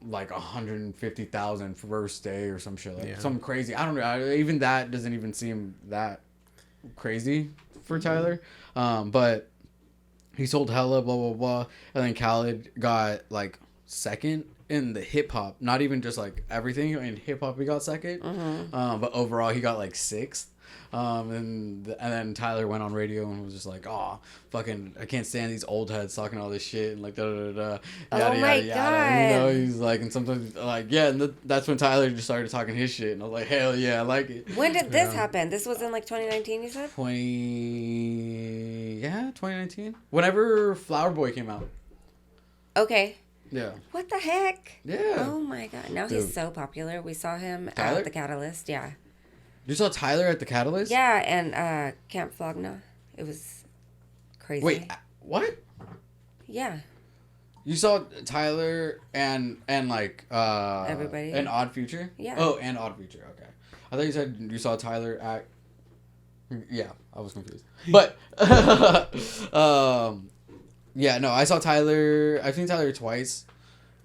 Speaker 2: 150,000 first day or some shit, like
Speaker 3: Yeah.
Speaker 2: something crazy. I don't know. Even that doesn't even seem that crazy for Tyler. But he sold hella blah blah blah, and then Khaled got like second in the hip hop. Not even just like everything in hip hop, he got 2nd. But overall, he got like 6th. And then Tyler went on radio and was just like, "Oh, fucking, I can't stand these old heads talking all this shit and like da da da da."
Speaker 1: Oh my
Speaker 2: You know,
Speaker 1: God.
Speaker 2: he's like, and sometimes like, yeah, and that's when Tyler just started talking his shit, and I was like, hell yeah, I like it.
Speaker 1: When did this happen? This was in like 2019, you said?
Speaker 2: 2019. Whenever Flower Boy came out.
Speaker 1: Okay.
Speaker 2: Yeah.
Speaker 1: What the heck?
Speaker 2: Yeah.
Speaker 1: Oh my god. Now
Speaker 2: Dude.
Speaker 1: he's so popular. We saw him
Speaker 2: Tyler?
Speaker 1: at the Catalyst. Yeah.
Speaker 2: You saw Tyler at the Catalyst?
Speaker 1: Yeah, and Camp Flogna. It was crazy.
Speaker 2: Wait, what?
Speaker 1: Yeah.
Speaker 2: You saw Tyler and like
Speaker 1: Everybody?
Speaker 2: and Odd Future?
Speaker 1: Yeah.
Speaker 2: Oh, and Odd Future. Okay. I thought you said you saw Tyler act. Yeah, I was confused. But yeah, no, I saw Tyler. I've seen Tyler twice.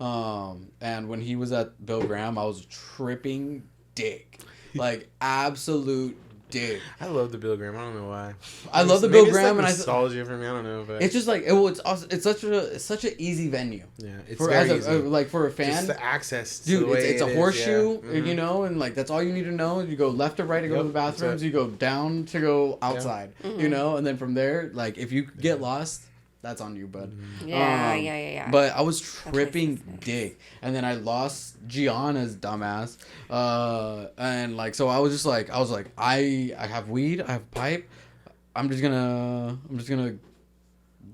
Speaker 2: And when he was at Bill Graham, I was tripping dick. Like absolute dick.
Speaker 3: I love the Bill Graham. I don't know why.
Speaker 2: I love the
Speaker 3: Maybe
Speaker 2: Bill Graham,
Speaker 3: like
Speaker 2: and
Speaker 3: nostalgia for me. I don't know, but
Speaker 2: it's just like it's such an easy venue.
Speaker 3: Yeah, it's
Speaker 2: For
Speaker 3: very
Speaker 2: as a,
Speaker 3: easy.
Speaker 2: like for a fan,
Speaker 3: Just the access. To
Speaker 2: dude,
Speaker 3: the way
Speaker 2: it's a
Speaker 3: it is,
Speaker 2: horseshoe,
Speaker 3: yeah. Mhm.
Speaker 2: you know, and like that's all you need to know. You go left or right to go to the
Speaker 3: Yep, that's
Speaker 2: bathrooms.
Speaker 3: it.
Speaker 2: You go down to go outside,
Speaker 1: Mm-hmm.
Speaker 2: you know, and then from there, like if you get lost, that's on you, bud.
Speaker 1: Yeah.
Speaker 2: But I was tripping
Speaker 1: place is nice.
Speaker 2: dick, and then I lost Gianna's dumbass, and like so I was like I have weed, I have pipe, I'm just gonna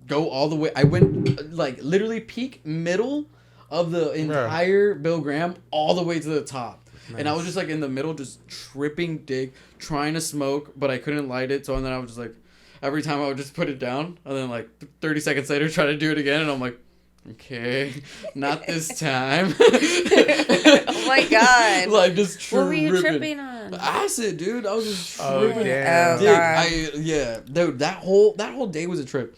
Speaker 2: go all the way. I went like literally peak middle of the entire Bill Graham all the way to the top.
Speaker 3: Nice.
Speaker 2: And I was just like in the middle, just tripping dick, trying to smoke, but I couldn't light it. So and then I was just like, every time I would just put it down, and then like 30 seconds later try to do it again, and I'm like, okay, not this time.
Speaker 1: Oh my God.
Speaker 2: Like just tripping.
Speaker 1: What were you tripping on?
Speaker 2: Acid, dude. I was just
Speaker 3: Oh,
Speaker 2: tripping.
Speaker 3: damn.
Speaker 1: Oh,
Speaker 2: Dick.
Speaker 1: God.
Speaker 2: Yeah, dude. That whole day was a trip.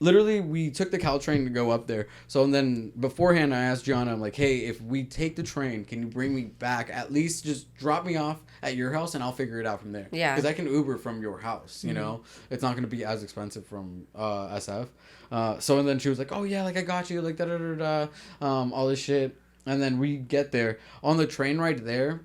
Speaker 2: Literally, we took the Caltrain to go up there. So and then beforehand, I asked Gianna, I'm like, hey, if we take the train, can you bring me back? At least just drop me off at your house, and I'll figure it out from there.
Speaker 1: Yeah.
Speaker 2: Because I can Uber from your house. You know, it's not going to be as expensive from SF. So and then she was like, oh yeah, like I got you, like da da da da, all this shit. And then we get there on the train ride there.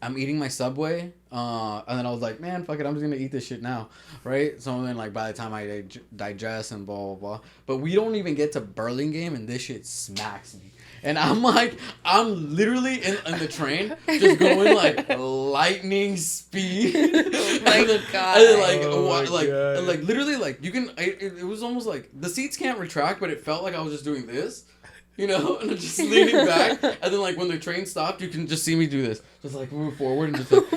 Speaker 2: I'm eating my Subway, and then I was like, man, fuck it, I'm just gonna eat this shit now, right? So then, like, by the time I digest and blah, blah, blah. But we don't even get to Burlingame, and this shit smacks me. And I'm like, I'm literally in the train, just going, like, lightning speed.
Speaker 1: Oh my God.
Speaker 2: And then, like,
Speaker 3: Oh my God.
Speaker 2: like, literally, like, you can, it was almost like, the seats can't retract, but it felt like I was just doing this. You know, and I'm just leaning back, and then like when the train stopped, you can just see me do this, just like move forward and just like,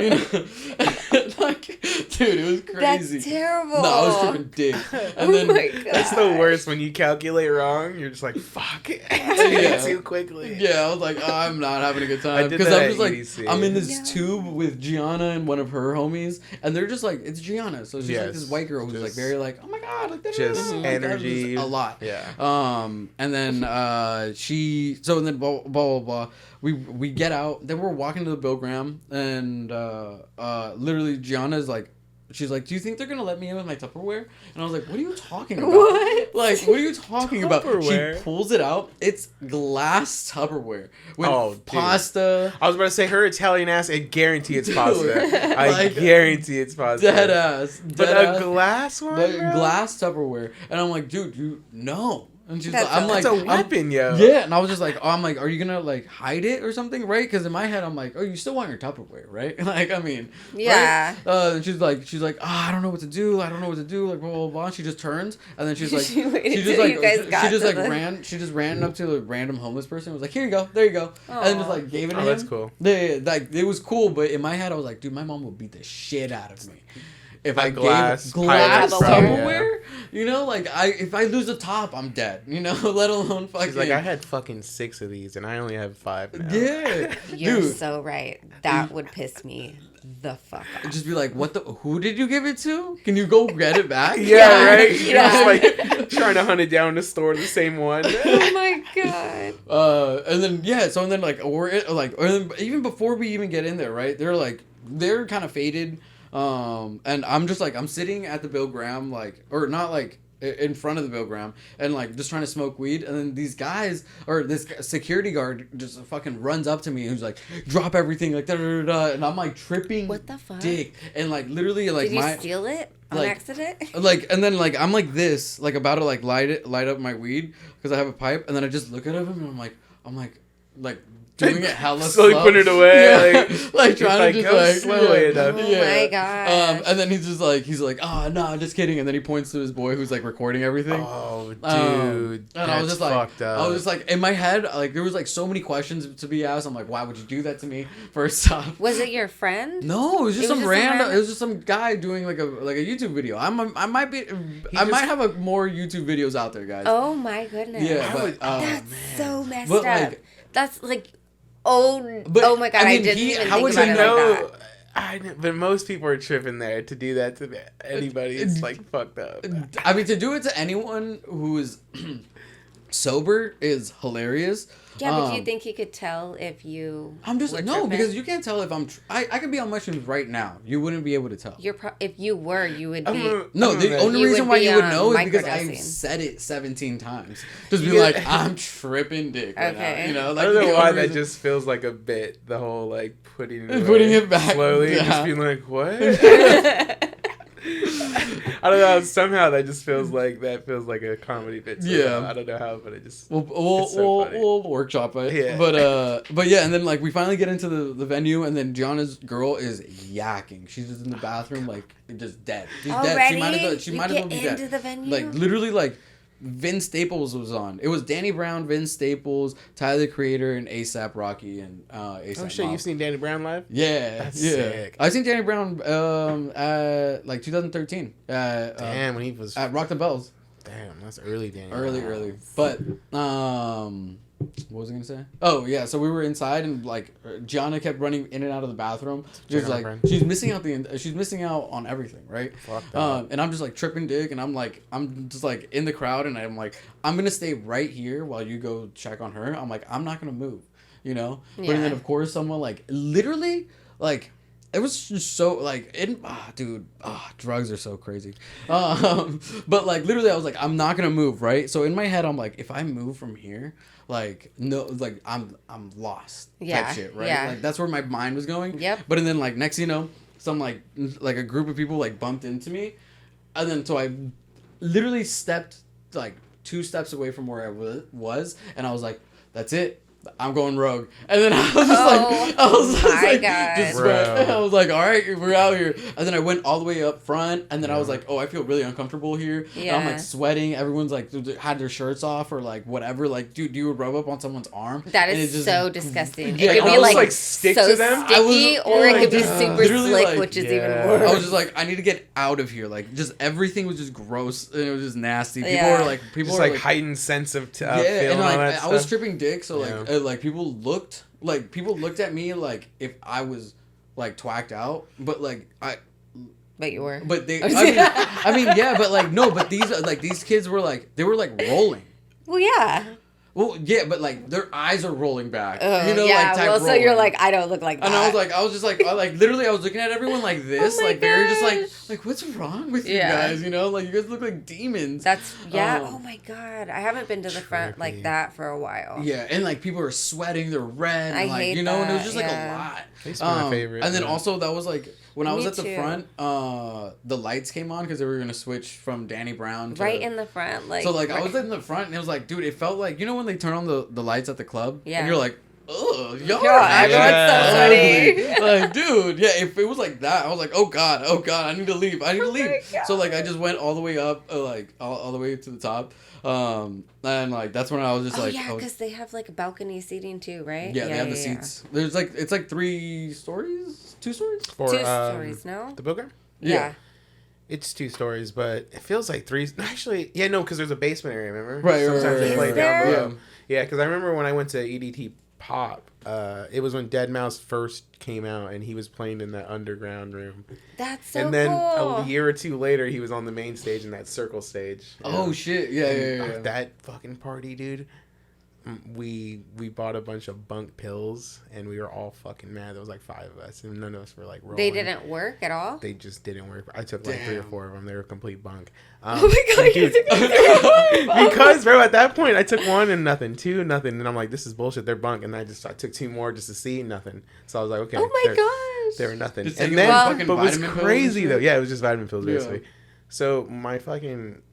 Speaker 2: you know, like, dude, it was crazy.
Speaker 1: That's terrible.
Speaker 2: No, I was tripping dick, and
Speaker 1: Oh
Speaker 2: then
Speaker 1: my God.
Speaker 3: It's the worst when you calculate wrong. You're just like, fuck it. Too quickly.
Speaker 2: yeah, I was like, oh, I'm not having a good
Speaker 3: I
Speaker 2: time
Speaker 3: did
Speaker 2: because
Speaker 3: that
Speaker 2: I'm just
Speaker 3: at
Speaker 2: like,
Speaker 3: EDC.
Speaker 2: I'm in this
Speaker 1: Yeah.
Speaker 2: tube with Gianna and one of her homies, and they're just like, it's Gianna, so she's like
Speaker 3: Yes.
Speaker 2: this white girl who's like
Speaker 3: Just-
Speaker 2: very like, oh my God, like
Speaker 3: Just
Speaker 2: like, that was
Speaker 3: energy.
Speaker 2: a lot.
Speaker 3: Yeah.
Speaker 2: And then so and then blah blah blah. We get out. Then we're walking to the Bill Graham, and literally Gianna's like, she's like, do you think they're gonna let me in with my Tupperware? And I was like, what are you talking about?
Speaker 1: What?
Speaker 2: Like, what are you talking about?
Speaker 3: Tupperware?
Speaker 2: She pulls it out. It's glass Tupperware with
Speaker 3: Oh, dude.
Speaker 2: pasta.
Speaker 3: I was about to say her Italian ass. I guarantee it's pasta.
Speaker 2: Dude,
Speaker 3: I
Speaker 2: like,
Speaker 3: guarantee it's pasta.
Speaker 2: Dead ass.
Speaker 3: But
Speaker 2: Dead
Speaker 3: a
Speaker 2: ass.
Speaker 3: glass one.
Speaker 2: But
Speaker 3: bro?
Speaker 2: glass Tupperware, and I'm like, dude, you no. And she's
Speaker 1: That's
Speaker 2: like, I'm
Speaker 1: a-
Speaker 2: like,
Speaker 3: That's a
Speaker 2: I'm-
Speaker 3: weapon, yo.
Speaker 2: Yeah, and I was just like, oh, I'm like, are you gonna like hide it or something, right? Because in my head, I'm like, oh, you still want your Tupperware, right? Like, I mean,
Speaker 1: Yeah.
Speaker 2: Right? And she's like, I don't know what to do, like blah blah blah. blah. She just turns, and then she's like,
Speaker 1: She waited
Speaker 2: she just
Speaker 1: till
Speaker 2: like,
Speaker 1: you guys got
Speaker 2: she just
Speaker 1: to
Speaker 2: like
Speaker 1: the-
Speaker 2: ran up to a random homeless person, was like, here you go, there you go, and then just
Speaker 1: Aw.
Speaker 2: like gave it to
Speaker 3: Oh,
Speaker 2: him.
Speaker 3: that's cool.
Speaker 2: Yeah, like it was cool, but in my head, I was like, dude, my mom will beat the shit out of me. If I
Speaker 3: glass
Speaker 2: gave glass
Speaker 1: Tupperware.
Speaker 2: Tupperware, you know, like if I lose a top, I'm dead. You know, let alone fucking.
Speaker 3: She's like, I had fucking 6 of these, and I only have 5 now.
Speaker 2: Yeah,
Speaker 1: You're
Speaker 2: dude.
Speaker 1: so right. That would piss me the fuck off.
Speaker 2: Just be like, what the? Who did you give it to? Can you go get it back?
Speaker 3: Yeah, right? You're
Speaker 1: Yeah.
Speaker 3: just like trying to hunt it down to store the same one.
Speaker 1: Oh my God.
Speaker 2: And then yeah, so and then like or then even before we even get in there, right? They're kind of faded. And I'm just like, I'm sitting at the Bill Graham, like, or not like in front of the Bill Graham, and like just trying to smoke weed, and then these guys or this security guard just fucking runs up to me and who's like, drop everything, like da da da da, and I'm like tripping
Speaker 1: What the fuck?
Speaker 2: dick, and like literally like
Speaker 1: Did you
Speaker 2: my
Speaker 1: steal it on
Speaker 2: like-
Speaker 1: accident?
Speaker 2: like, and then like I'm like this, like about to like light up my weed because I have a pipe, and then I just look at him and I'm like, doing it hella
Speaker 3: slowly
Speaker 2: slow.
Speaker 3: putting it away,
Speaker 2: Yeah. like trying to just
Speaker 3: go slowly enough.
Speaker 1: Oh my gosh.
Speaker 2: And then he's like, oh no, just kidding. And then he points to his boy who's like recording everything.
Speaker 3: Oh, dude,
Speaker 2: and I was just like,
Speaker 3: fucked up.
Speaker 2: I was just like, in my head, like there was like so many questions to be asked. I'm like, why would you do that to me? First off,
Speaker 1: Was it your friend?
Speaker 2: no, it was just some random. It was just some guy doing like a YouTube video. I might have more YouTube videos out there, guys.
Speaker 1: Oh my goodness.
Speaker 2: Yeah, but
Speaker 1: That's so messed
Speaker 2: But,
Speaker 1: up.
Speaker 2: like-
Speaker 1: That's like, oh my god, I
Speaker 2: mean,
Speaker 1: didn't even
Speaker 2: how
Speaker 1: think
Speaker 2: would
Speaker 1: about
Speaker 2: you
Speaker 1: it
Speaker 3: know?
Speaker 1: like that.
Speaker 3: But most people are tripping there to do that to anybody. It's like fucked up.
Speaker 2: I mean, to do it to anyone who is sober is hilarious.
Speaker 1: Yeah, but do you think he could tell if you?
Speaker 2: I'm just
Speaker 1: were
Speaker 2: no,
Speaker 1: tripping?
Speaker 2: because you can't tell if I'm. I could be on mushrooms right now. You wouldn't be able to tell.
Speaker 1: If you were, you would be.
Speaker 2: No, the only
Speaker 1: You
Speaker 2: reason
Speaker 1: would
Speaker 2: why
Speaker 1: be,
Speaker 2: you would know is because
Speaker 1: microdosing.
Speaker 2: I've said it 17 times. Just be like, I'm tripping dick right
Speaker 1: Okay.
Speaker 2: now. You know,
Speaker 3: I
Speaker 2: like
Speaker 3: don't know
Speaker 2: the
Speaker 3: why
Speaker 2: only
Speaker 3: that
Speaker 2: reason-
Speaker 3: just feels like a bit. The whole like putting
Speaker 2: it back
Speaker 3: slowly,
Speaker 2: down.
Speaker 3: just being like, what? I don't know. Somehow that just feels like a comedy bit.
Speaker 2: Yeah.
Speaker 3: I don't know how, but it just.
Speaker 2: We'll
Speaker 3: It's so funny.
Speaker 2: we'll workshop it.
Speaker 3: Yeah.
Speaker 2: But yeah, and then like we finally get into the venue, and then Gianna's girl is yakking. She's just in the bathroom, like just dead. She's dead.
Speaker 1: Already?
Speaker 2: She might as well be
Speaker 1: into
Speaker 2: dead.
Speaker 1: the venue?
Speaker 2: Like literally, like Vince Staples was on. It was Danny Brown, Vince Staples, Tyler the Creator, and ASAP Rocky and ASAP.
Speaker 3: Oh shit!
Speaker 2: Mob.
Speaker 3: You've seen Danny Brown live?
Speaker 2: Yeah,
Speaker 3: That's
Speaker 2: yeah.
Speaker 3: sick.
Speaker 2: I seen Danny Brown like 2013.
Speaker 3: Damn, when he was.
Speaker 2: At Rock the Bells.
Speaker 3: Damn, that's early Danny.
Speaker 2: Early. But what was I gonna say? Oh yeah, so we were inside and like Gianna kept running in and out of the bathroom. Just like she's missing out on everything, right?
Speaker 3: Fuck that.
Speaker 2: And I'm just like tripping dick, and I'm just like in the crowd, and I'm like, I'm gonna stay right here while you go check on her. I'm like, I'm not gonna move, you know.
Speaker 1: Yeah.
Speaker 2: But then of course someone like literally like. It was just so like drugs are so crazy. But like literally I was like, I'm not gonna move, right? So in my head I'm like, if I move from here, like no, like I'm lost type shit, right?
Speaker 1: Yeah.
Speaker 2: Like that's where my mind was going.
Speaker 1: Yep.
Speaker 2: But and then like next you know, some like a group of people like bumped into me, and then so I literally stepped like 2 steps away from where I was, and I was like, that's it. I'm going rogue, and then I was just like, just went, I was like, all right, we're out here, and then I went all the way up front, and then I was like, oh, I feel really uncomfortable here.
Speaker 1: Yeah.
Speaker 2: And I'm like sweating. Everyone's like had their shirts off or like whatever. Like, dude, do you rub up on someone's arm?
Speaker 1: That
Speaker 2: And
Speaker 1: is
Speaker 2: it just-
Speaker 1: so disgusting.
Speaker 2: Yeah,
Speaker 1: It could be
Speaker 2: almost,
Speaker 1: like
Speaker 3: stick
Speaker 1: so
Speaker 3: to them.
Speaker 1: sticky, or it could be super
Speaker 2: literally,
Speaker 1: slick,
Speaker 2: like,
Speaker 1: which is
Speaker 3: yeah.
Speaker 1: even worse.
Speaker 2: I was just like, I need to get out of here. Like, just everything was just gross and it was just nasty. People
Speaker 1: Yeah.
Speaker 2: were like,
Speaker 3: Just like heightened sense of feel
Speaker 2: and
Speaker 3: and all
Speaker 2: like
Speaker 3: that
Speaker 2: I was
Speaker 3: stuff.
Speaker 2: tripping dick, so like
Speaker 3: Yeah.
Speaker 2: like people looked at me like if I was like twacked out, but like
Speaker 1: But you were.
Speaker 2: but they I mean yeah, but like no, but these kids were like they were like rolling.
Speaker 1: Well, yeah.
Speaker 2: Well, yeah, but like their eyes are rolling back. You know,
Speaker 1: yeah.
Speaker 2: like type
Speaker 1: Well, so
Speaker 2: rolling.
Speaker 1: you're like, I don't look like that.
Speaker 2: And I was just like, literally, I was looking at everyone like this,
Speaker 1: Oh my
Speaker 2: like very just
Speaker 1: gosh.
Speaker 2: like what's wrong with you
Speaker 1: Yeah.
Speaker 2: guys? You know, like you guys look like demons.
Speaker 1: That's oh my god, I haven't been to the front
Speaker 3: Trippy.
Speaker 1: like that for a while.
Speaker 2: Yeah, and like people are sweating, they're red,
Speaker 1: I
Speaker 2: and like
Speaker 1: hate
Speaker 2: you know, and it was
Speaker 1: that,
Speaker 2: just like
Speaker 1: yeah.
Speaker 2: a lot.
Speaker 3: They used to be my favorite.
Speaker 2: And then
Speaker 3: yeah.
Speaker 2: also that was like when I was
Speaker 1: Me
Speaker 2: at the
Speaker 1: too.
Speaker 2: front, the lights came on because they were gonna switch from Danny Brown to
Speaker 1: Right in the front, like.
Speaker 2: so like I was in the front and it was like, dude, it felt like you know when they turn on the lights at the club,
Speaker 1: Yeah.
Speaker 2: and you're like, ugh, y'all
Speaker 1: God,
Speaker 2: are actually
Speaker 1: everyone's so
Speaker 2: ugly. Like, dude, yeah, if it was like that, I was like, oh god, I need to leave,
Speaker 1: Oh my God.
Speaker 2: So like I just went all the way up, like all the way to the top, and like that's when I was just
Speaker 1: Oh
Speaker 2: like,
Speaker 1: yeah, because they have like balcony seating too, right?
Speaker 2: yeah, they have the seats. There's like it's like 3 stories, 2 stories.
Speaker 3: For,
Speaker 1: 2 stories, no?
Speaker 3: The Booger?
Speaker 1: Yeah.
Speaker 3: It's 2 stories, but it feels like 3. Actually, yeah, no, because there's a basement area. Remember?
Speaker 2: Right,
Speaker 3: Sometimes they
Speaker 1: right.
Speaker 3: play
Speaker 1: Is
Speaker 3: down
Speaker 1: there?
Speaker 3: below. Yeah, because I remember when I went to EDT Pop. It was when Dead Mouse first came out, and he was playing in that underground room.
Speaker 1: That's so
Speaker 3: And then
Speaker 1: cool.
Speaker 3: a year or 2 later, he was on the main stage in that circle stage.
Speaker 2: Oh shit! Yeah.
Speaker 3: That fucking party, dude. We bought a bunch of bunk pills, and we were all fucking mad. There was like 5 of us, and none of us were like rolling.
Speaker 1: They didn't work at all?
Speaker 3: They just didn't work. I took like 3 or 4 of them. They were complete bunk.
Speaker 1: Oh my god, you
Speaker 3: dude,
Speaker 1: took me
Speaker 3: because bro, at that point I took 1 and nothing, 2 nothing, and I'm like, this is bullshit. They're bunk, and I took 2 more just to see nothing. So I was like, okay.
Speaker 1: Oh my gosh.
Speaker 3: They were nothing.
Speaker 2: Just
Speaker 3: And
Speaker 2: taking
Speaker 3: then,
Speaker 2: fucking
Speaker 3: but what's
Speaker 2: vitamin pills
Speaker 3: crazy
Speaker 2: and
Speaker 3: though,
Speaker 2: shit?
Speaker 3: yeah, it was just vitamin pills
Speaker 2: Yeah.
Speaker 3: basically. So my fucking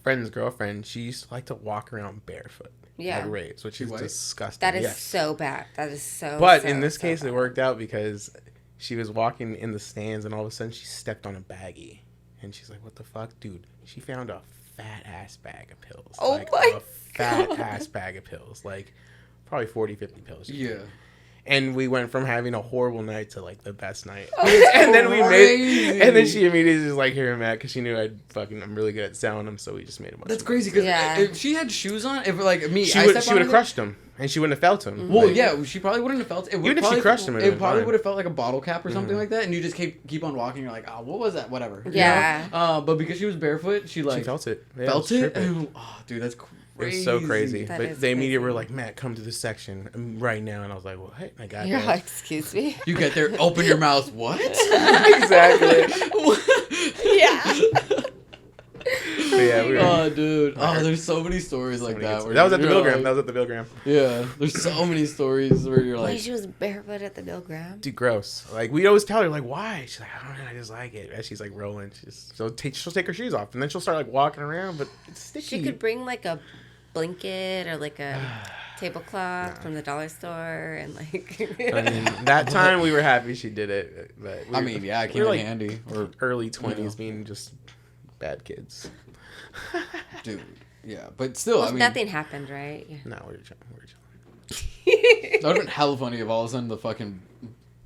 Speaker 3: friend's girlfriend, she used to like to walk around barefoot.
Speaker 1: Yeah.
Speaker 3: At raves, which is
Speaker 2: White?
Speaker 3: disgusting.
Speaker 1: That is
Speaker 3: Yes.
Speaker 1: so bad. That is so.
Speaker 3: But
Speaker 1: so,
Speaker 3: in this
Speaker 1: so
Speaker 3: case,
Speaker 1: bad.
Speaker 3: it worked out because she was walking in the stands, and all of a sudden she stepped on a baggie, and she's like, "What the fuck, dude?" She found a fat ass bag of pills.
Speaker 1: Oh
Speaker 3: like,
Speaker 1: my
Speaker 3: a fat ass bag of pills, like probably 40, 50 pills.
Speaker 2: Yeah.
Speaker 3: And we went from having a horrible night to like the best night.
Speaker 1: Oh,
Speaker 3: and then
Speaker 2: crazy.
Speaker 3: and then she immediately was like, "Here, Matt," because she knew I'm really good at selling them, so we just made a bunch.
Speaker 2: That's
Speaker 3: of
Speaker 2: crazy because
Speaker 1: Yeah.
Speaker 2: if she had shoes on, if like me,
Speaker 3: She
Speaker 2: I
Speaker 3: would
Speaker 2: stepped
Speaker 3: have
Speaker 2: on it-
Speaker 3: crushed them, and she wouldn't have felt them.
Speaker 2: Well,
Speaker 3: Like,
Speaker 2: yeah, she probably wouldn't have felt it.
Speaker 3: Even if she crushed them,
Speaker 2: it probably would have felt like a bottle cap or something like that, and you just keep on walking. You're like, oh, what was that? Whatever. You
Speaker 1: Yeah.
Speaker 2: know? But because she was barefoot, she like
Speaker 3: she felt it. Yeah,
Speaker 2: felt
Speaker 3: was
Speaker 2: it.
Speaker 3: tripping.
Speaker 2: And, oh, dude, that's crazy.
Speaker 3: It was so crazy.
Speaker 1: That
Speaker 3: But
Speaker 1: is
Speaker 3: they immediately
Speaker 1: crazy.
Speaker 3: were like, "Matt, come to this section right now." And I was like, "Well, hey, I got
Speaker 1: You're
Speaker 3: that."
Speaker 1: like, excuse me.
Speaker 2: You get there, open your mouth. What?
Speaker 3: Exactly.
Speaker 1: Yeah.
Speaker 3: But yeah, we were,
Speaker 2: Oh, dude. Oh, there's so many stories like that.
Speaker 3: that was at the
Speaker 2: you're
Speaker 3: Milgram.
Speaker 2: like-
Speaker 3: That was at the Milgram.
Speaker 2: Yeah, there's so many stories where you're
Speaker 1: Why
Speaker 2: like,
Speaker 1: she was barefoot at the Milgram?
Speaker 3: Dude, gross. Like, we always tell her, like, why? She's like, "I don't know, I just like it." As she's like rolling, she'll take her shoes off, and then she'll start like walking around, but it's sticky.
Speaker 1: She could bring like a blanket or like a tablecloth from the dollar store and like.
Speaker 3: I mean, that time we were happy she did it, but
Speaker 2: I mean, yeah, it
Speaker 3: we
Speaker 2: came
Speaker 3: were
Speaker 2: in
Speaker 3: like
Speaker 2: handy. Or,
Speaker 3: early 20s being just bad kids.
Speaker 2: dude, yeah, but still,
Speaker 1: Well,
Speaker 2: I mean,
Speaker 1: nothing happened, right? Yeah.
Speaker 3: No, we were chilling.
Speaker 2: that would have been hella funny if all of a sudden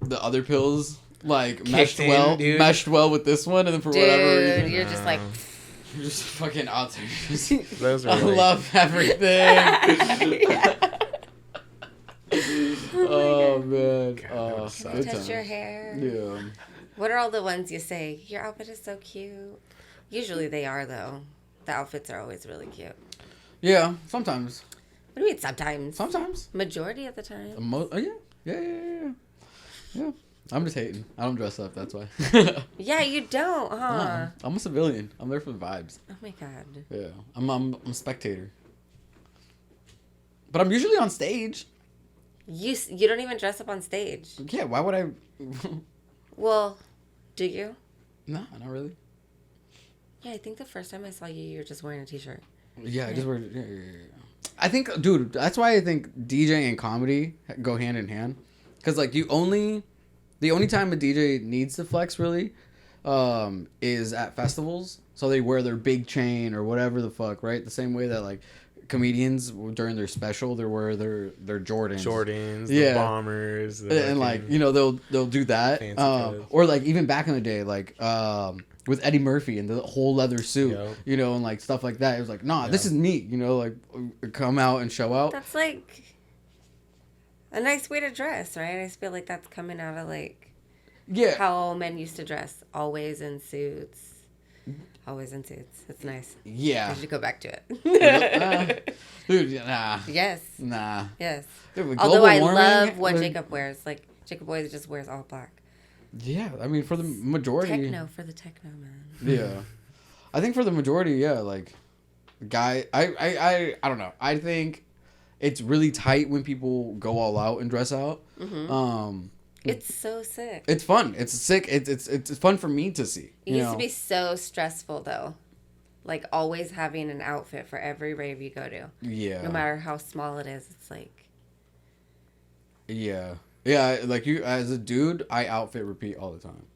Speaker 2: the other pills like meshed
Speaker 3: in,
Speaker 2: well,
Speaker 3: dude.
Speaker 2: meshed well with this one, and then for whatever
Speaker 1: Dude,
Speaker 2: reason,
Speaker 1: you're just like.
Speaker 2: you're just fucking out there. Just,
Speaker 3: Those are
Speaker 2: I
Speaker 3: like-
Speaker 2: love everything. Oh man,
Speaker 3: God,
Speaker 2: oh,
Speaker 3: that was
Speaker 1: Can I
Speaker 2: good
Speaker 1: touch
Speaker 2: times.
Speaker 1: your hair?
Speaker 2: Yeah.
Speaker 1: What are all the ones you say? Your outfit is so cute. Usually they are though. The outfits are always really cute.
Speaker 2: Yeah, sometimes.
Speaker 1: What do you mean sometimes?
Speaker 2: Sometimes.
Speaker 1: Majority of the time.
Speaker 2: Yeah. I'm just hating. I don't dress up, that's why.
Speaker 1: Yeah, you don't, huh?
Speaker 2: I'm a civilian. I'm there for the vibes.
Speaker 1: Oh my god.
Speaker 2: Yeah. I'm a spectator. But I'm usually on stage.
Speaker 1: You don't even dress up on stage.
Speaker 2: Yeah, why would I?
Speaker 1: Well, do you?
Speaker 2: No, not really.
Speaker 1: Yeah, I think the first time I saw you, you were just wearing a t-shirt.
Speaker 2: Yeah, I just wear. Yeah. I think, dude, that's why I think DJ and comedy go hand in hand. Because like the only time a DJ needs to flex really, is at festivals. So they wear their big chain or whatever the fuck, right? The same way that like comedians during their special they wear their Jordans,
Speaker 3: the bombers,
Speaker 2: and like they'll do that,
Speaker 3: fancy clothes.
Speaker 2: or like even back in the day like with Eddie Murphy and the whole leather suit,
Speaker 3: Yep.
Speaker 2: and like stuff like that. It was like, nah, this is me, like come out and show out.
Speaker 1: That's like a nice way to dress, right? I just feel like that's coming out of like
Speaker 2: Yeah,
Speaker 1: how men used to dress, always in suits. Always in suits. It's nice.
Speaker 2: yeah.
Speaker 1: I should go back to it.
Speaker 2: Dude, nah,
Speaker 1: Yes.
Speaker 2: nah.
Speaker 1: Yes.
Speaker 2: Dude, with
Speaker 1: Although
Speaker 2: global
Speaker 1: I
Speaker 2: warming,
Speaker 1: love what
Speaker 2: like-
Speaker 1: Jacob wears. Like, Jacob always just wears all black.
Speaker 2: Yeah, I mean for the majority.
Speaker 1: Techno for the techno man.
Speaker 2: Yeah, I think for the majority, yeah, like guy, I don't know. I think it's really tight when people go all out and dress out.
Speaker 1: Mm-hmm. It's so sick.
Speaker 2: It's fun. It's sick. It's fun for me to see.
Speaker 1: It used to be so stressful though. Like always having an outfit for every rave you go to.
Speaker 2: Yeah.
Speaker 1: No matter how small it is, it's like.
Speaker 2: Yeah. Yeah, like you as a dude, I outfit repeat all the time.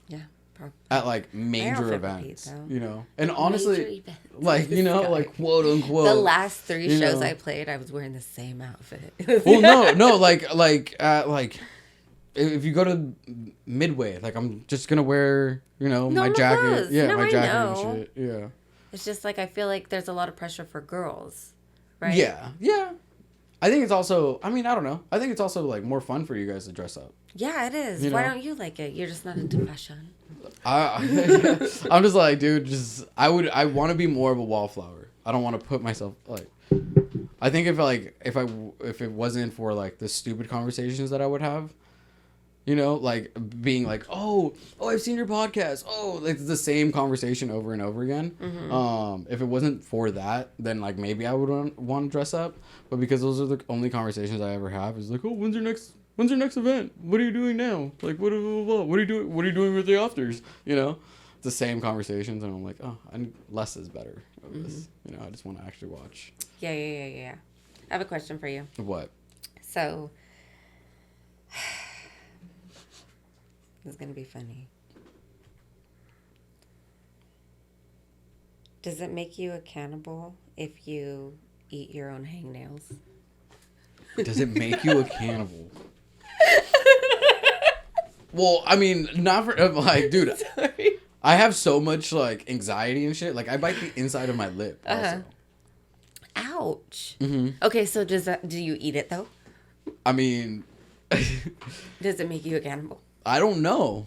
Speaker 1: Yeah. Probably.
Speaker 2: At like major
Speaker 1: outfit
Speaker 2: events,
Speaker 1: repeat, though.
Speaker 2: And honestly,
Speaker 1: Major events.
Speaker 2: like
Speaker 1: This guy.
Speaker 2: like quote unquote.
Speaker 1: The last 3
Speaker 2: you
Speaker 1: shows
Speaker 2: know.
Speaker 1: I played, I was wearing the same outfit.
Speaker 2: Well, no, like if you go to Midway, like I'm just gonna wear, my
Speaker 1: Normal
Speaker 2: jacket,
Speaker 1: clothes.
Speaker 2: yeah,
Speaker 1: No,
Speaker 2: my
Speaker 1: I
Speaker 2: jacket
Speaker 1: know.
Speaker 2: and shit, yeah.
Speaker 1: It's just like I feel like there's a lot of pressure for girls, right?
Speaker 2: Yeah. I think it's also, I mean, I don't know. I think it's also like more fun for you guys to dress up.
Speaker 1: Yeah, it is.
Speaker 2: You
Speaker 1: Why
Speaker 2: know?
Speaker 1: don't you like it? You're just not into fashion.
Speaker 2: I'm just like, dude, I want to be more of a wallflower. I don't want to put myself like. I think if it wasn't for like the stupid conversations that I would have, like being like, oh, I've seen your podcast. Oh, it's the same conversation over and over again.
Speaker 1: Mm-hmm.
Speaker 2: If it wasn't for that, then like maybe I would want to dress up. But because those are the only conversations I ever have, is like, oh, when's your next event? What are you doing now? Like, what are you doing with the afters? the same conversations, and I'm like, oh, less is better of this. You know, I just want to actually watch.
Speaker 1: Yeah. I have a question for you.
Speaker 2: What?
Speaker 1: So, this is going to be funny. Does it make you a cannibal if you eat your own hangnails?
Speaker 2: Does it make you a cannibal? Well, I mean, not for, like, dude.
Speaker 1: Sorry.
Speaker 2: I have so much, like, anxiety and shit. Like, I bite the inside of my lip also.
Speaker 1: Ouch.
Speaker 2: Mm-hmm.
Speaker 1: Okay, so do you eat it, though?
Speaker 2: I mean...
Speaker 1: Does it make you a cannibal?
Speaker 2: I don't know.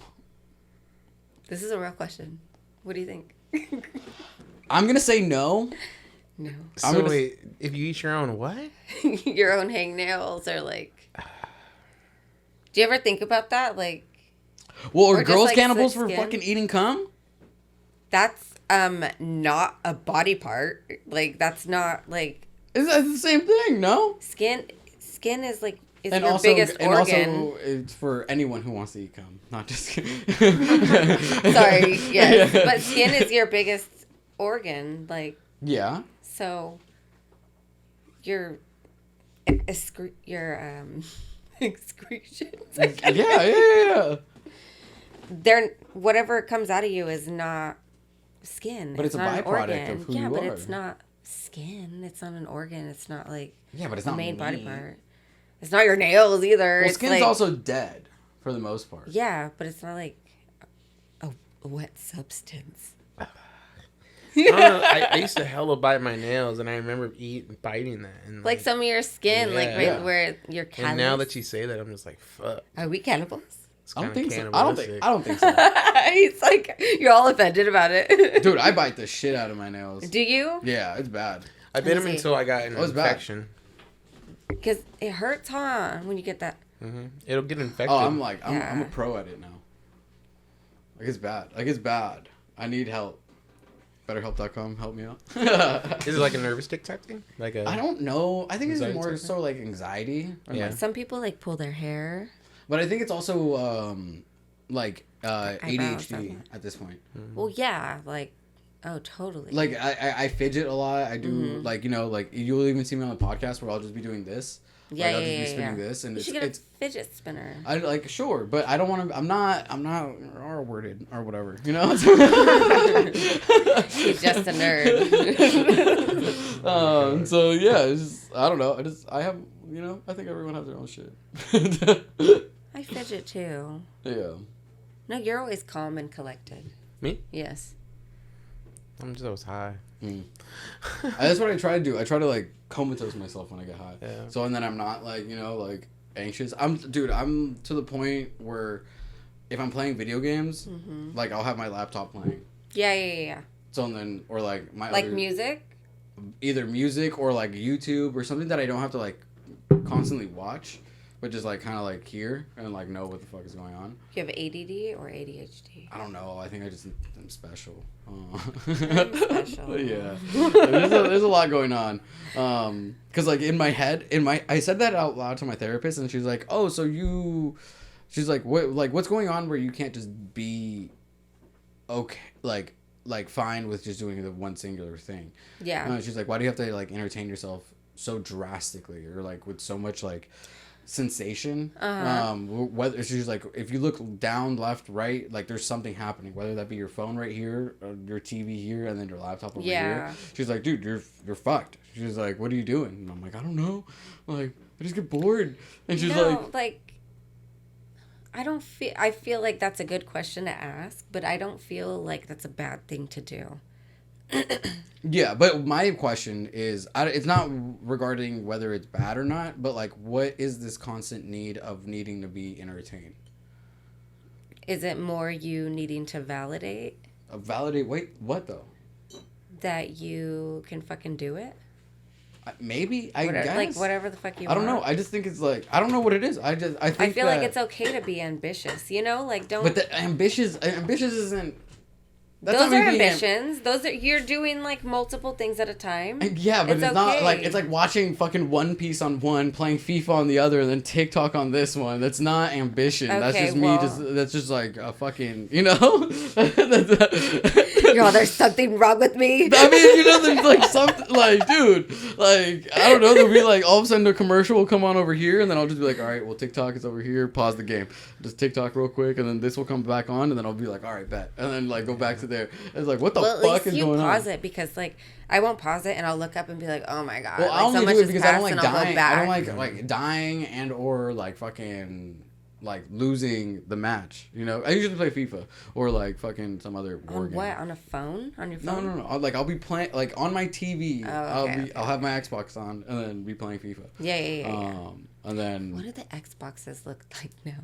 Speaker 1: This is a real question. What do you think?
Speaker 2: I'm going to say no.
Speaker 1: No.
Speaker 3: So wait, if you eat your own what?
Speaker 1: Your own hangnails are like... Do you ever think about that? Like...
Speaker 2: Well,
Speaker 1: or
Speaker 2: are
Speaker 1: just,
Speaker 2: girls
Speaker 1: like,
Speaker 2: cannibals
Speaker 1: slit
Speaker 2: for
Speaker 1: skin?
Speaker 2: fucking eating cum?
Speaker 1: That's not a body part. Like, that's not, like...
Speaker 2: It's the same thing, no?
Speaker 1: Skin is, like, is
Speaker 2: And
Speaker 1: your
Speaker 2: also,
Speaker 1: biggest
Speaker 2: and
Speaker 1: organ.
Speaker 2: also, it's for anyone who wants to eat cum. Not just kidding.
Speaker 1: Sorry, yes.
Speaker 2: Yeah.
Speaker 1: But skin is your biggest organ. Like,
Speaker 2: Yeah.
Speaker 1: so... Your excretions.
Speaker 2: Yeah.
Speaker 1: They're whatever comes out of you is not skin.
Speaker 2: But it's a
Speaker 1: not an
Speaker 2: byproduct
Speaker 1: organ.
Speaker 2: of who
Speaker 1: yeah,
Speaker 2: you
Speaker 1: but
Speaker 2: are.
Speaker 1: it's not skin. It's not an organ. It's not like
Speaker 2: Yeah, but it's
Speaker 1: the
Speaker 2: not
Speaker 1: main body
Speaker 2: meat.
Speaker 1: part. It's not your nails either.
Speaker 2: Well,
Speaker 1: it's
Speaker 2: skin's
Speaker 1: like,
Speaker 2: also dead for the most part.
Speaker 1: yeah, but it's not like a wet substance.
Speaker 3: I don't know, I used to hella bite my nails, and I remember biting that. And
Speaker 1: Like some of your skin, like right
Speaker 2: Yeah.
Speaker 1: where your callus.
Speaker 3: And now that you say that, I'm just like, fuck.
Speaker 1: Are we cannibals?
Speaker 3: It's
Speaker 2: I don't
Speaker 3: kinda
Speaker 2: think so. I
Speaker 3: cannibalistic.
Speaker 2: don't think so.
Speaker 1: He's like, you're all offended about it.
Speaker 2: Dude, I bite the shit out of my nails.
Speaker 1: Do you?
Speaker 2: Yeah, it's bad.
Speaker 3: I bit
Speaker 1: Let
Speaker 3: them
Speaker 1: me see.
Speaker 3: until I got an
Speaker 2: Oh, it's bad.
Speaker 3: infection.
Speaker 1: Because it hurts, huh? When you get that.
Speaker 3: It'll get infected.
Speaker 2: Oh, I'm a
Speaker 1: Yeah.
Speaker 2: pro at it now. Like, it's bad. Like, it's bad. I need help. BetterHelp.com, help me out.
Speaker 3: Is it like a nervous tick type thing? Like a...
Speaker 2: I don't know. I think it's
Speaker 3: Anxiety
Speaker 2: more
Speaker 3: type
Speaker 2: so like anxiety. Or
Speaker 3: Yeah.
Speaker 2: like-
Speaker 1: Some people like pull their hair.
Speaker 2: but I think it's also like
Speaker 1: Eyebrows,
Speaker 2: ADHD
Speaker 1: something.
Speaker 2: at this point.
Speaker 1: Well, yeah, like, oh, totally.
Speaker 2: Like I fidget a lot. I do like, you know, like you'll even see me on the podcast where I'll just be doing this.
Speaker 1: yeah,
Speaker 2: like,
Speaker 1: yeah,
Speaker 2: I'll just
Speaker 1: yeah,
Speaker 2: be spinning
Speaker 1: yeah.
Speaker 2: this, and
Speaker 1: You should get a fidget spinner.
Speaker 2: I like sure, but I don't want to. I'm not R worded or whatever. You know.
Speaker 1: He's just a nerd.
Speaker 2: So yeah, it's just, I don't know. I have, you know, I think everyone has their own shit.
Speaker 1: I fidget too.
Speaker 2: Yeah.
Speaker 1: No, you're always calm and collected.
Speaker 3: Me?
Speaker 1: Yes.
Speaker 3: I'm just always high.
Speaker 2: That's what I try to do. I try to like comatose myself when I get high.
Speaker 3: Yeah.
Speaker 2: So and then I'm not like, you know, like anxious. I'm to the point where if I'm playing video games, like I'll have my laptop playing.
Speaker 1: Yeah.
Speaker 2: So and then or like my
Speaker 1: Like
Speaker 2: other,
Speaker 1: music?
Speaker 2: either music or like YouTube or something that I don't have to like constantly watch, but just like kind of like hear and like know what the fuck is going on.
Speaker 1: You have ADD or ADHD?
Speaker 2: I don't know. I think I just am special.
Speaker 1: Special.
Speaker 2: Yeah. There's a lot going on. Cause like in my head, I said that out loud to my therapist, and she's like, "Oh, so she's like, what's going on where you can't just be okay, like fine with just doing the one singular thing?"
Speaker 1: Yeah.
Speaker 2: She's like, "Why do you have to like entertain yourself so drastically or like with so much like sensation?" Whether she's like, if you look down, left, right, like there's something happening, whether that be your phone right here or your TV here and then your laptop over here. She's like, "Dude, you're fucked." She's like, "What are you doing?" And I'm like, "I don't know, like I just get bored." And she's like
Speaker 1: I feel like that's a good question to ask, but I don't feel like that's a bad thing to do.
Speaker 2: Yeah, but my question is, it's not regarding whether it's bad or not, but like, what is this constant need of needing to be entertained?
Speaker 1: Is it more you needing to validate
Speaker 2: Validate? Wait, what though?
Speaker 1: that you can fucking do it?
Speaker 2: Maybe I guess
Speaker 1: Like whatever the fuck you
Speaker 2: I don't
Speaker 1: want.
Speaker 2: know. I just think it's like I don't know what it is. I think
Speaker 1: I feel like
Speaker 2: that-
Speaker 1: it's okay to be ambitious. You know, like don't.
Speaker 2: But the ambitious isn't. That's
Speaker 1: Those
Speaker 2: not
Speaker 1: are
Speaker 2: me being
Speaker 1: ambitions. Those are you're doing like multiple things at a time.
Speaker 2: Yeah, but it's not
Speaker 1: okay.
Speaker 2: like it's like watching fucking One Piece on one, playing FIFA on the other, and then TikTok on this one. That's not ambition. That's
Speaker 1: Okay,
Speaker 2: just
Speaker 1: well-
Speaker 2: that's just like a fucking, you know.
Speaker 1: Yo, there's something wrong with me.
Speaker 2: I mean, you know, there's like something like, dude, like I don't know. There'll be like all of a sudden a commercial will come on over here, and then I'll just be like, all right, well, TikTok is over here. Pause the game, just TikTok real quick, and then this will come back on, and then I'll be like, all right, bet, and then like go back to there. It's like, what the
Speaker 1: Well, at
Speaker 2: fuck
Speaker 1: least
Speaker 2: is
Speaker 1: you
Speaker 2: going
Speaker 1: pause
Speaker 2: on?
Speaker 1: it because like I won't pause it and I'll look up and be like, oh my god.
Speaker 2: Well,
Speaker 1: like,
Speaker 2: I only
Speaker 1: so much
Speaker 2: do it
Speaker 1: has
Speaker 2: because I don't
Speaker 1: passed
Speaker 2: like
Speaker 1: and I'll go
Speaker 2: dying.
Speaker 1: back.
Speaker 2: I don't like dying and or like fucking like losing the match. You know, I usually play FIFA or like fucking some other war
Speaker 1: On
Speaker 2: game.
Speaker 1: what? On a phone? On your
Speaker 2: No,
Speaker 1: phone?
Speaker 2: no. Like I'll be playing like on my TV.
Speaker 1: Oh, okay,
Speaker 2: I'll have my Xbox on and then be playing FIFA.
Speaker 1: Yeah.
Speaker 2: And then
Speaker 1: What do the Xboxes look like now?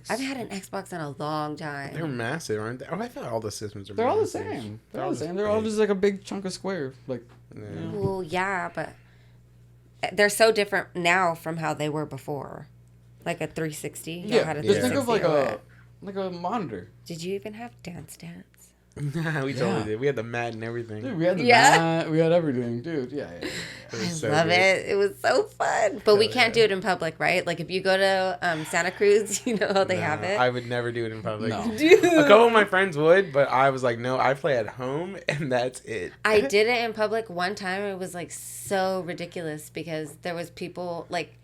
Speaker 1: I've had an Xbox in a long time.
Speaker 3: They're massive, aren't they? Oh, I thought all the systems are
Speaker 2: they're all the
Speaker 3: massive.
Speaker 2: same. They're all the same. They're all just like a big chunk of square. Like
Speaker 3: Yeah.
Speaker 1: Well, yeah, but they're so different now from how they were before. Like a 360. Y'all
Speaker 2: yeah.
Speaker 1: had a
Speaker 2: Just think of
Speaker 1: 360
Speaker 2: like
Speaker 1: or
Speaker 2: like a monitor.
Speaker 1: Did you even have Dance Dance?
Speaker 3: We totally did. We had the mat and everything.
Speaker 2: Dude, we had the
Speaker 1: Yeah.
Speaker 2: mat, we had everything, dude. Yeah.
Speaker 3: It was
Speaker 1: I
Speaker 3: so
Speaker 1: love
Speaker 3: good.
Speaker 1: it. It was so fun. But we
Speaker 3: Hell
Speaker 1: can't
Speaker 3: yeah.
Speaker 1: do it in public, right? Like if you go to Santa Cruz, you know how they
Speaker 3: No,
Speaker 1: have it.
Speaker 3: I would never do it in public.
Speaker 2: No.
Speaker 3: A couple of my friends would, but I was like, no, I play at home, and that's it.
Speaker 1: I did it in public one time. It was like so ridiculous because there was people like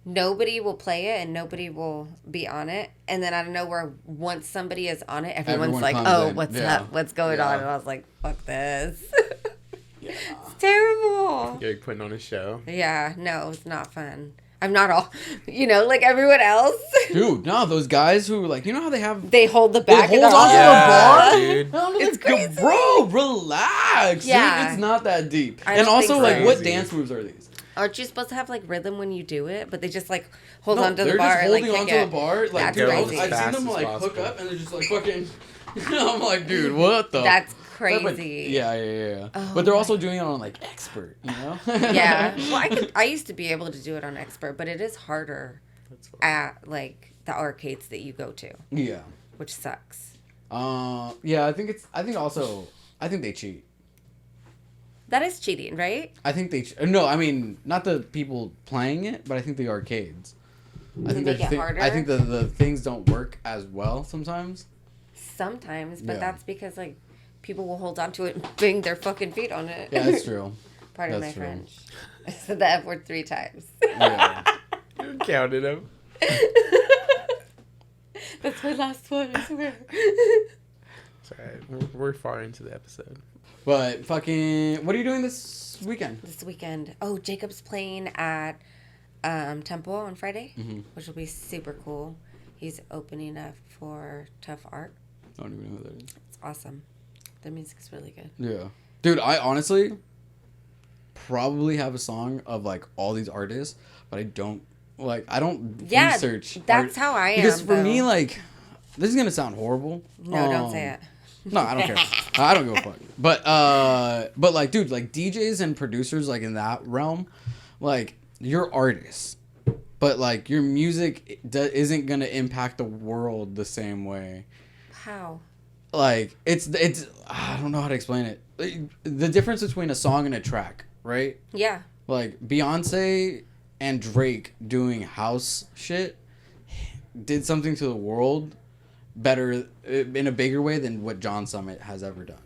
Speaker 1: nobody will play it and nobody will be on it. And then out of nowhere, once somebody is on it, everyone's
Speaker 2: Everyone
Speaker 1: like,
Speaker 2: comes
Speaker 1: oh,
Speaker 2: in.
Speaker 1: what's
Speaker 2: Yeah.
Speaker 1: up? What's going
Speaker 2: Yeah.
Speaker 1: on? And I was like, fuck this.
Speaker 2: Yeah.
Speaker 1: It's terrible.
Speaker 3: You're like putting on a show.
Speaker 1: Yeah, no, it's not fun. I'm not all, like everyone else.
Speaker 2: Dude, no, those guys who like, you know how they have
Speaker 1: They hold the
Speaker 2: they
Speaker 1: back
Speaker 2: hold
Speaker 1: of the
Speaker 2: on to
Speaker 1: arm.
Speaker 2: the bar?
Speaker 3: dude.
Speaker 2: No,
Speaker 1: It's crazy.
Speaker 2: Bro, relax.
Speaker 1: Yeah.
Speaker 2: Dude, it's not that deep.
Speaker 1: I
Speaker 2: And
Speaker 1: don't
Speaker 2: also,
Speaker 1: think
Speaker 2: like,
Speaker 1: so.
Speaker 2: what
Speaker 3: Crazy.
Speaker 2: dance moves are these?
Speaker 1: Aren't you supposed to have like rhythm when you do it? But they just like hold
Speaker 2: No,
Speaker 1: onto the
Speaker 2: they're
Speaker 1: bar
Speaker 2: just
Speaker 1: and like
Speaker 2: holding
Speaker 1: kick
Speaker 2: onto
Speaker 1: it.
Speaker 2: the bar. Like,
Speaker 1: That's
Speaker 2: dude,
Speaker 1: crazy.
Speaker 2: I've
Speaker 3: Fast
Speaker 2: seen them
Speaker 3: as
Speaker 2: like
Speaker 3: possible.
Speaker 2: hook up and they're just like fucking. I'm like, dude, what the?
Speaker 1: That's
Speaker 2: But,
Speaker 1: crazy.
Speaker 2: yeah.
Speaker 1: Oh
Speaker 2: But they're
Speaker 1: my-
Speaker 2: also doing it on like expert, you know?
Speaker 1: Yeah. Well, I used to be able to do it on expert, but it is harder
Speaker 3: That's fine.
Speaker 1: at like the arcades that you go to,
Speaker 2: Yeah.
Speaker 1: which sucks.
Speaker 2: Yeah. I think they cheat.
Speaker 1: That is cheating, right?
Speaker 2: I think they. No, I mean not the people playing it, but I think the arcades. I think
Speaker 1: make
Speaker 2: the
Speaker 1: it harder?
Speaker 2: I think the things don't work as well sometimes.
Speaker 1: Sometimes, but
Speaker 2: Yeah.
Speaker 1: that's because like people will hold on to it and bang their fucking feet on it.
Speaker 2: Yeah, that's true.
Speaker 1: Pardon
Speaker 2: That's
Speaker 1: my
Speaker 2: true.
Speaker 1: French. I said the F word 3 times.
Speaker 2: Yeah.
Speaker 3: You counted them.
Speaker 1: That's my last one, I swear.
Speaker 3: It's all right. We're far into the episode.
Speaker 2: But fucking, what are you doing this weekend?
Speaker 1: This weekend. Oh, Jacob's playing at Temple on Friday, which will be super cool. He's opening up for Tough Art.
Speaker 2: I don't even know who that is.
Speaker 1: It's awesome. The music's really good.
Speaker 2: Yeah. Dude, I honestly probably have a song of like all these artists, but I don't research.
Speaker 1: That's how I am.
Speaker 2: Because for
Speaker 1: though.
Speaker 2: me, like, this is gonna sound horrible.
Speaker 1: No, don't say it.
Speaker 2: No, I don't care. I don't give a fuck. But like, dude, like DJs and producers, like in that realm, like you're artists, but like your music isn't gonna impact the world the same way.
Speaker 1: How?
Speaker 2: Like it's I don't know how to explain it. The difference between a song and a track, right?
Speaker 1: Yeah.
Speaker 2: Like Beyonce and Drake doing house shit did something to the world better in a bigger way than what John Summit has ever done.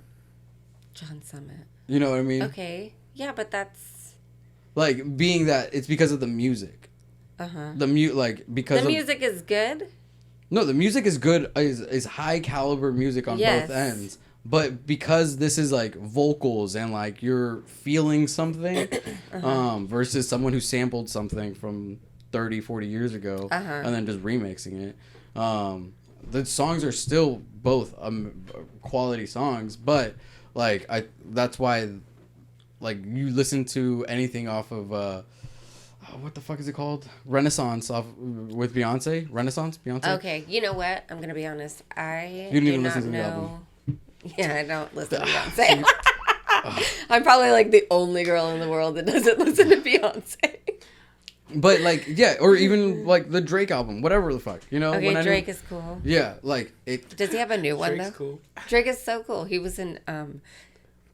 Speaker 1: John Summit.
Speaker 2: You know what I mean?
Speaker 1: Okay. Yeah, but that's...
Speaker 2: Like being that it's because of the music.
Speaker 1: Uh-huh.
Speaker 2: Because
Speaker 1: The music is good?
Speaker 2: No, the music is good, is high caliber music on
Speaker 1: Yes.
Speaker 2: both ends. But because this is like vocals and like you're feeling something, versus someone who sampled something from 30, 40 years ago and then just remixing it, the songs are still both quality songs. But like that's why, like you listen to anything off of what the fuck is it called? Renaissance off with Beyonce. Renaissance Beyonce.
Speaker 1: Okay, you know what? I'm going to be honest. I
Speaker 2: You didn't
Speaker 1: do
Speaker 2: even
Speaker 1: not
Speaker 2: listen to the
Speaker 1: know...
Speaker 2: album.
Speaker 1: Yeah, I don't listen to Beyonce. I'm probably like the only girl in the world that doesn't listen to Beyonce.
Speaker 2: But like, yeah, or even like the Drake album, whatever the fuck, you know.
Speaker 1: Okay,
Speaker 2: when
Speaker 1: Drake is cool.
Speaker 2: Yeah, like it.
Speaker 1: Does he have a new one
Speaker 3: Drake's
Speaker 1: though?
Speaker 3: cool.
Speaker 1: Drake is so cool. He was in what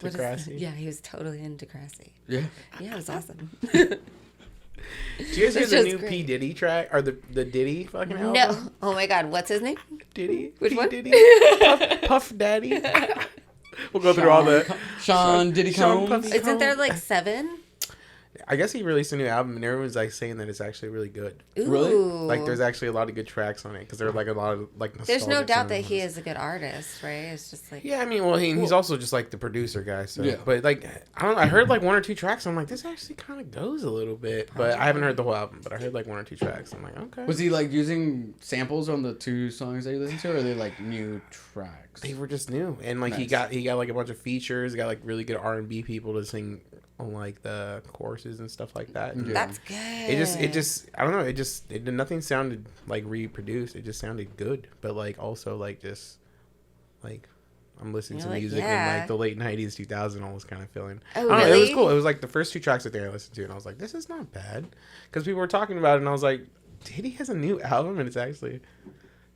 Speaker 1: is-
Speaker 3: Degrassi?
Speaker 1: yeah, he was totally in Degrassi.
Speaker 2: Yeah.
Speaker 1: Yeah, it was awesome.
Speaker 3: Do you guys hear
Speaker 1: It's
Speaker 3: the
Speaker 1: just
Speaker 3: new
Speaker 1: great.
Speaker 3: P Diddy track or the Diddy fucking album?
Speaker 1: No. Oh my God, what's his name?
Speaker 3: Diddy.
Speaker 1: Which
Speaker 3: P.
Speaker 1: one?
Speaker 3: Diddy. Puff Daddy. We'll go through all the.
Speaker 2: Sean Diddy
Speaker 3: Sean
Speaker 2: Combs.
Speaker 3: Puffy.
Speaker 1: Isn't there like 7?
Speaker 3: I guess he released a new album and everyone's like saying that it's actually really good.
Speaker 1: Ooh.
Speaker 2: Really?
Speaker 3: Like there's actually a lot of good tracks on it because there are like a lot of like.
Speaker 1: There's no
Speaker 3: nostalgic
Speaker 1: doubt that he
Speaker 3: songs.
Speaker 1: is a good artist, right? It's just like
Speaker 3: Yeah, I mean, well, he's also just like the producer guy. So,
Speaker 2: Yeah.
Speaker 3: but like, I don't. I heard like 1 or 2 tracks. I'm like, this actually kind of goes a little bit, but I haven't heard the whole album. But I heard like 1 or 2 tracks. I'm like, okay.
Speaker 2: Was he like using samples on the 2 songs that you listened to, or are they like new tracks?
Speaker 3: They were just new, and like he
Speaker 2: Nice.
Speaker 3: got like a bunch of features. He got like really good R&B people to sing on like the choruses and stuff like that. And
Speaker 1: that's good.
Speaker 3: it just I don't know. Nothing sounded like reproduced. It just sounded good, but like also like just like I'm listening
Speaker 1: You're
Speaker 3: to
Speaker 1: like,
Speaker 3: music in
Speaker 1: yeah.
Speaker 3: like the late 90s, 2000 almost kind of feeling.
Speaker 1: Oh,
Speaker 3: I don't know, it was
Speaker 1: really?
Speaker 3: cool. It was like the first 2 tracks that I listened to, and I was like, this is not bad, because people were talking about it, and I was like, Diddy has a new album, and it's actually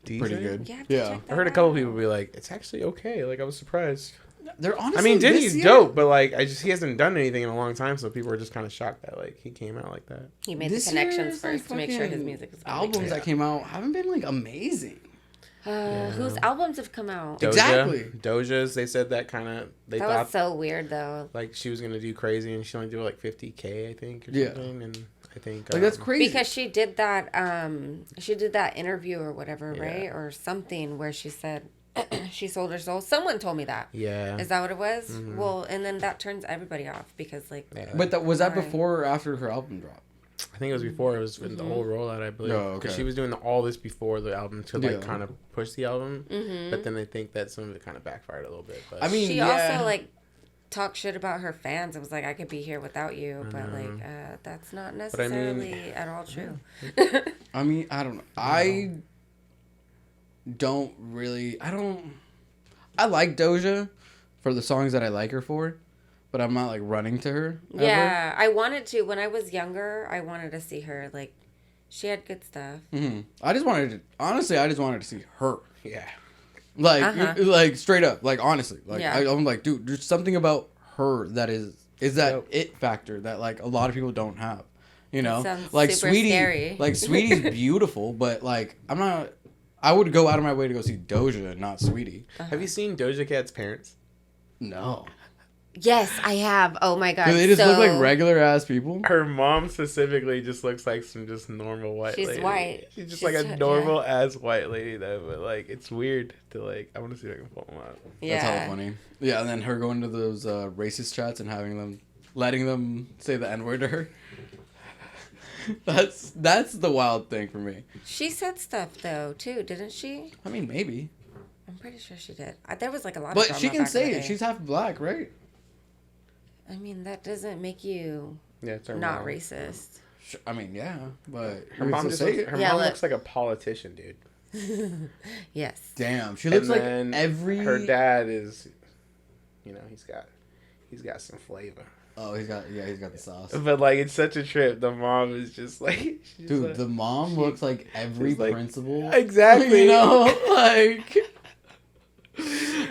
Speaker 3: decent.
Speaker 2: Pretty good.
Speaker 1: You have to
Speaker 2: Yeah.
Speaker 1: check that
Speaker 3: I heard a couple
Speaker 1: out.
Speaker 3: people be like, it's actually okay. Like I was surprised.
Speaker 2: They're honestly.
Speaker 3: I mean,
Speaker 2: this
Speaker 3: Diddy's
Speaker 2: year-
Speaker 3: dope, but like, he hasn't done anything in a long time, so people are just kind of shocked that like he came out like that.
Speaker 1: He made
Speaker 2: This
Speaker 1: the connections
Speaker 2: year's, like,
Speaker 1: first to make sure his
Speaker 2: fucking
Speaker 1: music is
Speaker 2: albums that came out haven't been like amazing.
Speaker 1: Whose albums have come out?
Speaker 2: Dope. Exactly.
Speaker 3: Doja's. They said that kind of. They
Speaker 1: That
Speaker 3: thought
Speaker 1: was so weird though.
Speaker 3: like she was gonna do crazy, and she only did like 50K, I think, or
Speaker 2: Yeah.
Speaker 3: something. And I think
Speaker 2: Like that's crazy.
Speaker 1: Because she did that interview or whatever, right? Or something where she said she sold her soul. Someone told me that.
Speaker 3: Yeah.
Speaker 1: Is that what it was? Well, and then that turns everybody off because like
Speaker 3: Yeah.
Speaker 2: But was that
Speaker 1: Why?
Speaker 2: before or after her album dropped?
Speaker 3: I think it was before. It was in the whole rollout, I believe.
Speaker 2: Oh,
Speaker 3: Because
Speaker 2: okay.
Speaker 3: she was doing all this before the album to like
Speaker 2: Yeah.
Speaker 3: kind of push the album. But then I think that some of it kind of backfired a little bit. But
Speaker 2: I mean,
Speaker 1: she
Speaker 2: yeah.
Speaker 1: also like talked shit about her fans. It was like I could be here without you, but like that's not
Speaker 3: I mean-
Speaker 1: necessarily at all true.
Speaker 2: I mean, I don't know. I don't really. I like Doja for the songs that I like her for, but I'm not like running to her. Ever.
Speaker 1: Yeah, I wanted to when I was younger. I wanted to see her like she had good stuff.
Speaker 2: Mm-hmm. I just wanted to see her.
Speaker 3: yeah.
Speaker 2: Like, like straight up, like honestly, like
Speaker 1: Yeah.
Speaker 2: I'm like, dude, there's something about her that is that
Speaker 3: Dope.
Speaker 2: it factor that like a lot of people don't have, you know,
Speaker 1: sounds
Speaker 2: like
Speaker 1: super
Speaker 2: Sweetie,
Speaker 1: scary.
Speaker 2: like Sweetie's beautiful, but like I would go out of my way to go see Doja and not Sweetie.
Speaker 3: Have you seen Doja Cat's parents?
Speaker 2: No,
Speaker 1: Yes, I have. Oh my god,
Speaker 2: they just look like regular ass people.
Speaker 3: Her mom specifically just looks like some just normal white
Speaker 1: She's
Speaker 3: lady.
Speaker 1: white.
Speaker 3: She's just
Speaker 1: She's
Speaker 3: like a
Speaker 1: yeah.
Speaker 3: normal ass white lady though, but like it's weird to like I want to see if I can pull them out.
Speaker 1: Yeah.
Speaker 2: That's hella funny. Yeah, and then her going to those racist chats and letting them say the N-word to her. That's the wild thing for me.
Speaker 1: She said stuff though too, didn't she?
Speaker 2: I mean, maybe,
Speaker 1: I'm pretty sure she did. There was like a lot.
Speaker 2: but
Speaker 1: of
Speaker 2: she
Speaker 1: drama
Speaker 2: can
Speaker 1: back in
Speaker 2: say
Speaker 1: the
Speaker 2: it.
Speaker 1: day.
Speaker 2: She's half black, right?
Speaker 1: I mean, that doesn't make you
Speaker 3: Yeah, it's her
Speaker 1: not
Speaker 3: mom.
Speaker 1: racist.
Speaker 2: I mean, yeah, but
Speaker 3: Her
Speaker 2: you
Speaker 3: mom
Speaker 2: can
Speaker 3: just
Speaker 2: say
Speaker 3: looks,
Speaker 2: it.
Speaker 3: her
Speaker 1: Yeah,
Speaker 3: mom
Speaker 1: look.
Speaker 3: looks like a politician, dude.
Speaker 1: Yes.
Speaker 2: Damn, she looks like
Speaker 3: then
Speaker 2: every.
Speaker 3: her dad is, he's got some flavor.
Speaker 2: Oh, he's got the sauce.
Speaker 3: But like it's such a trip. The mom is just like, she's
Speaker 2: Dude,
Speaker 3: like,
Speaker 2: the mom looks like every
Speaker 3: she's like-
Speaker 2: principal.
Speaker 3: exactly.
Speaker 2: You know, like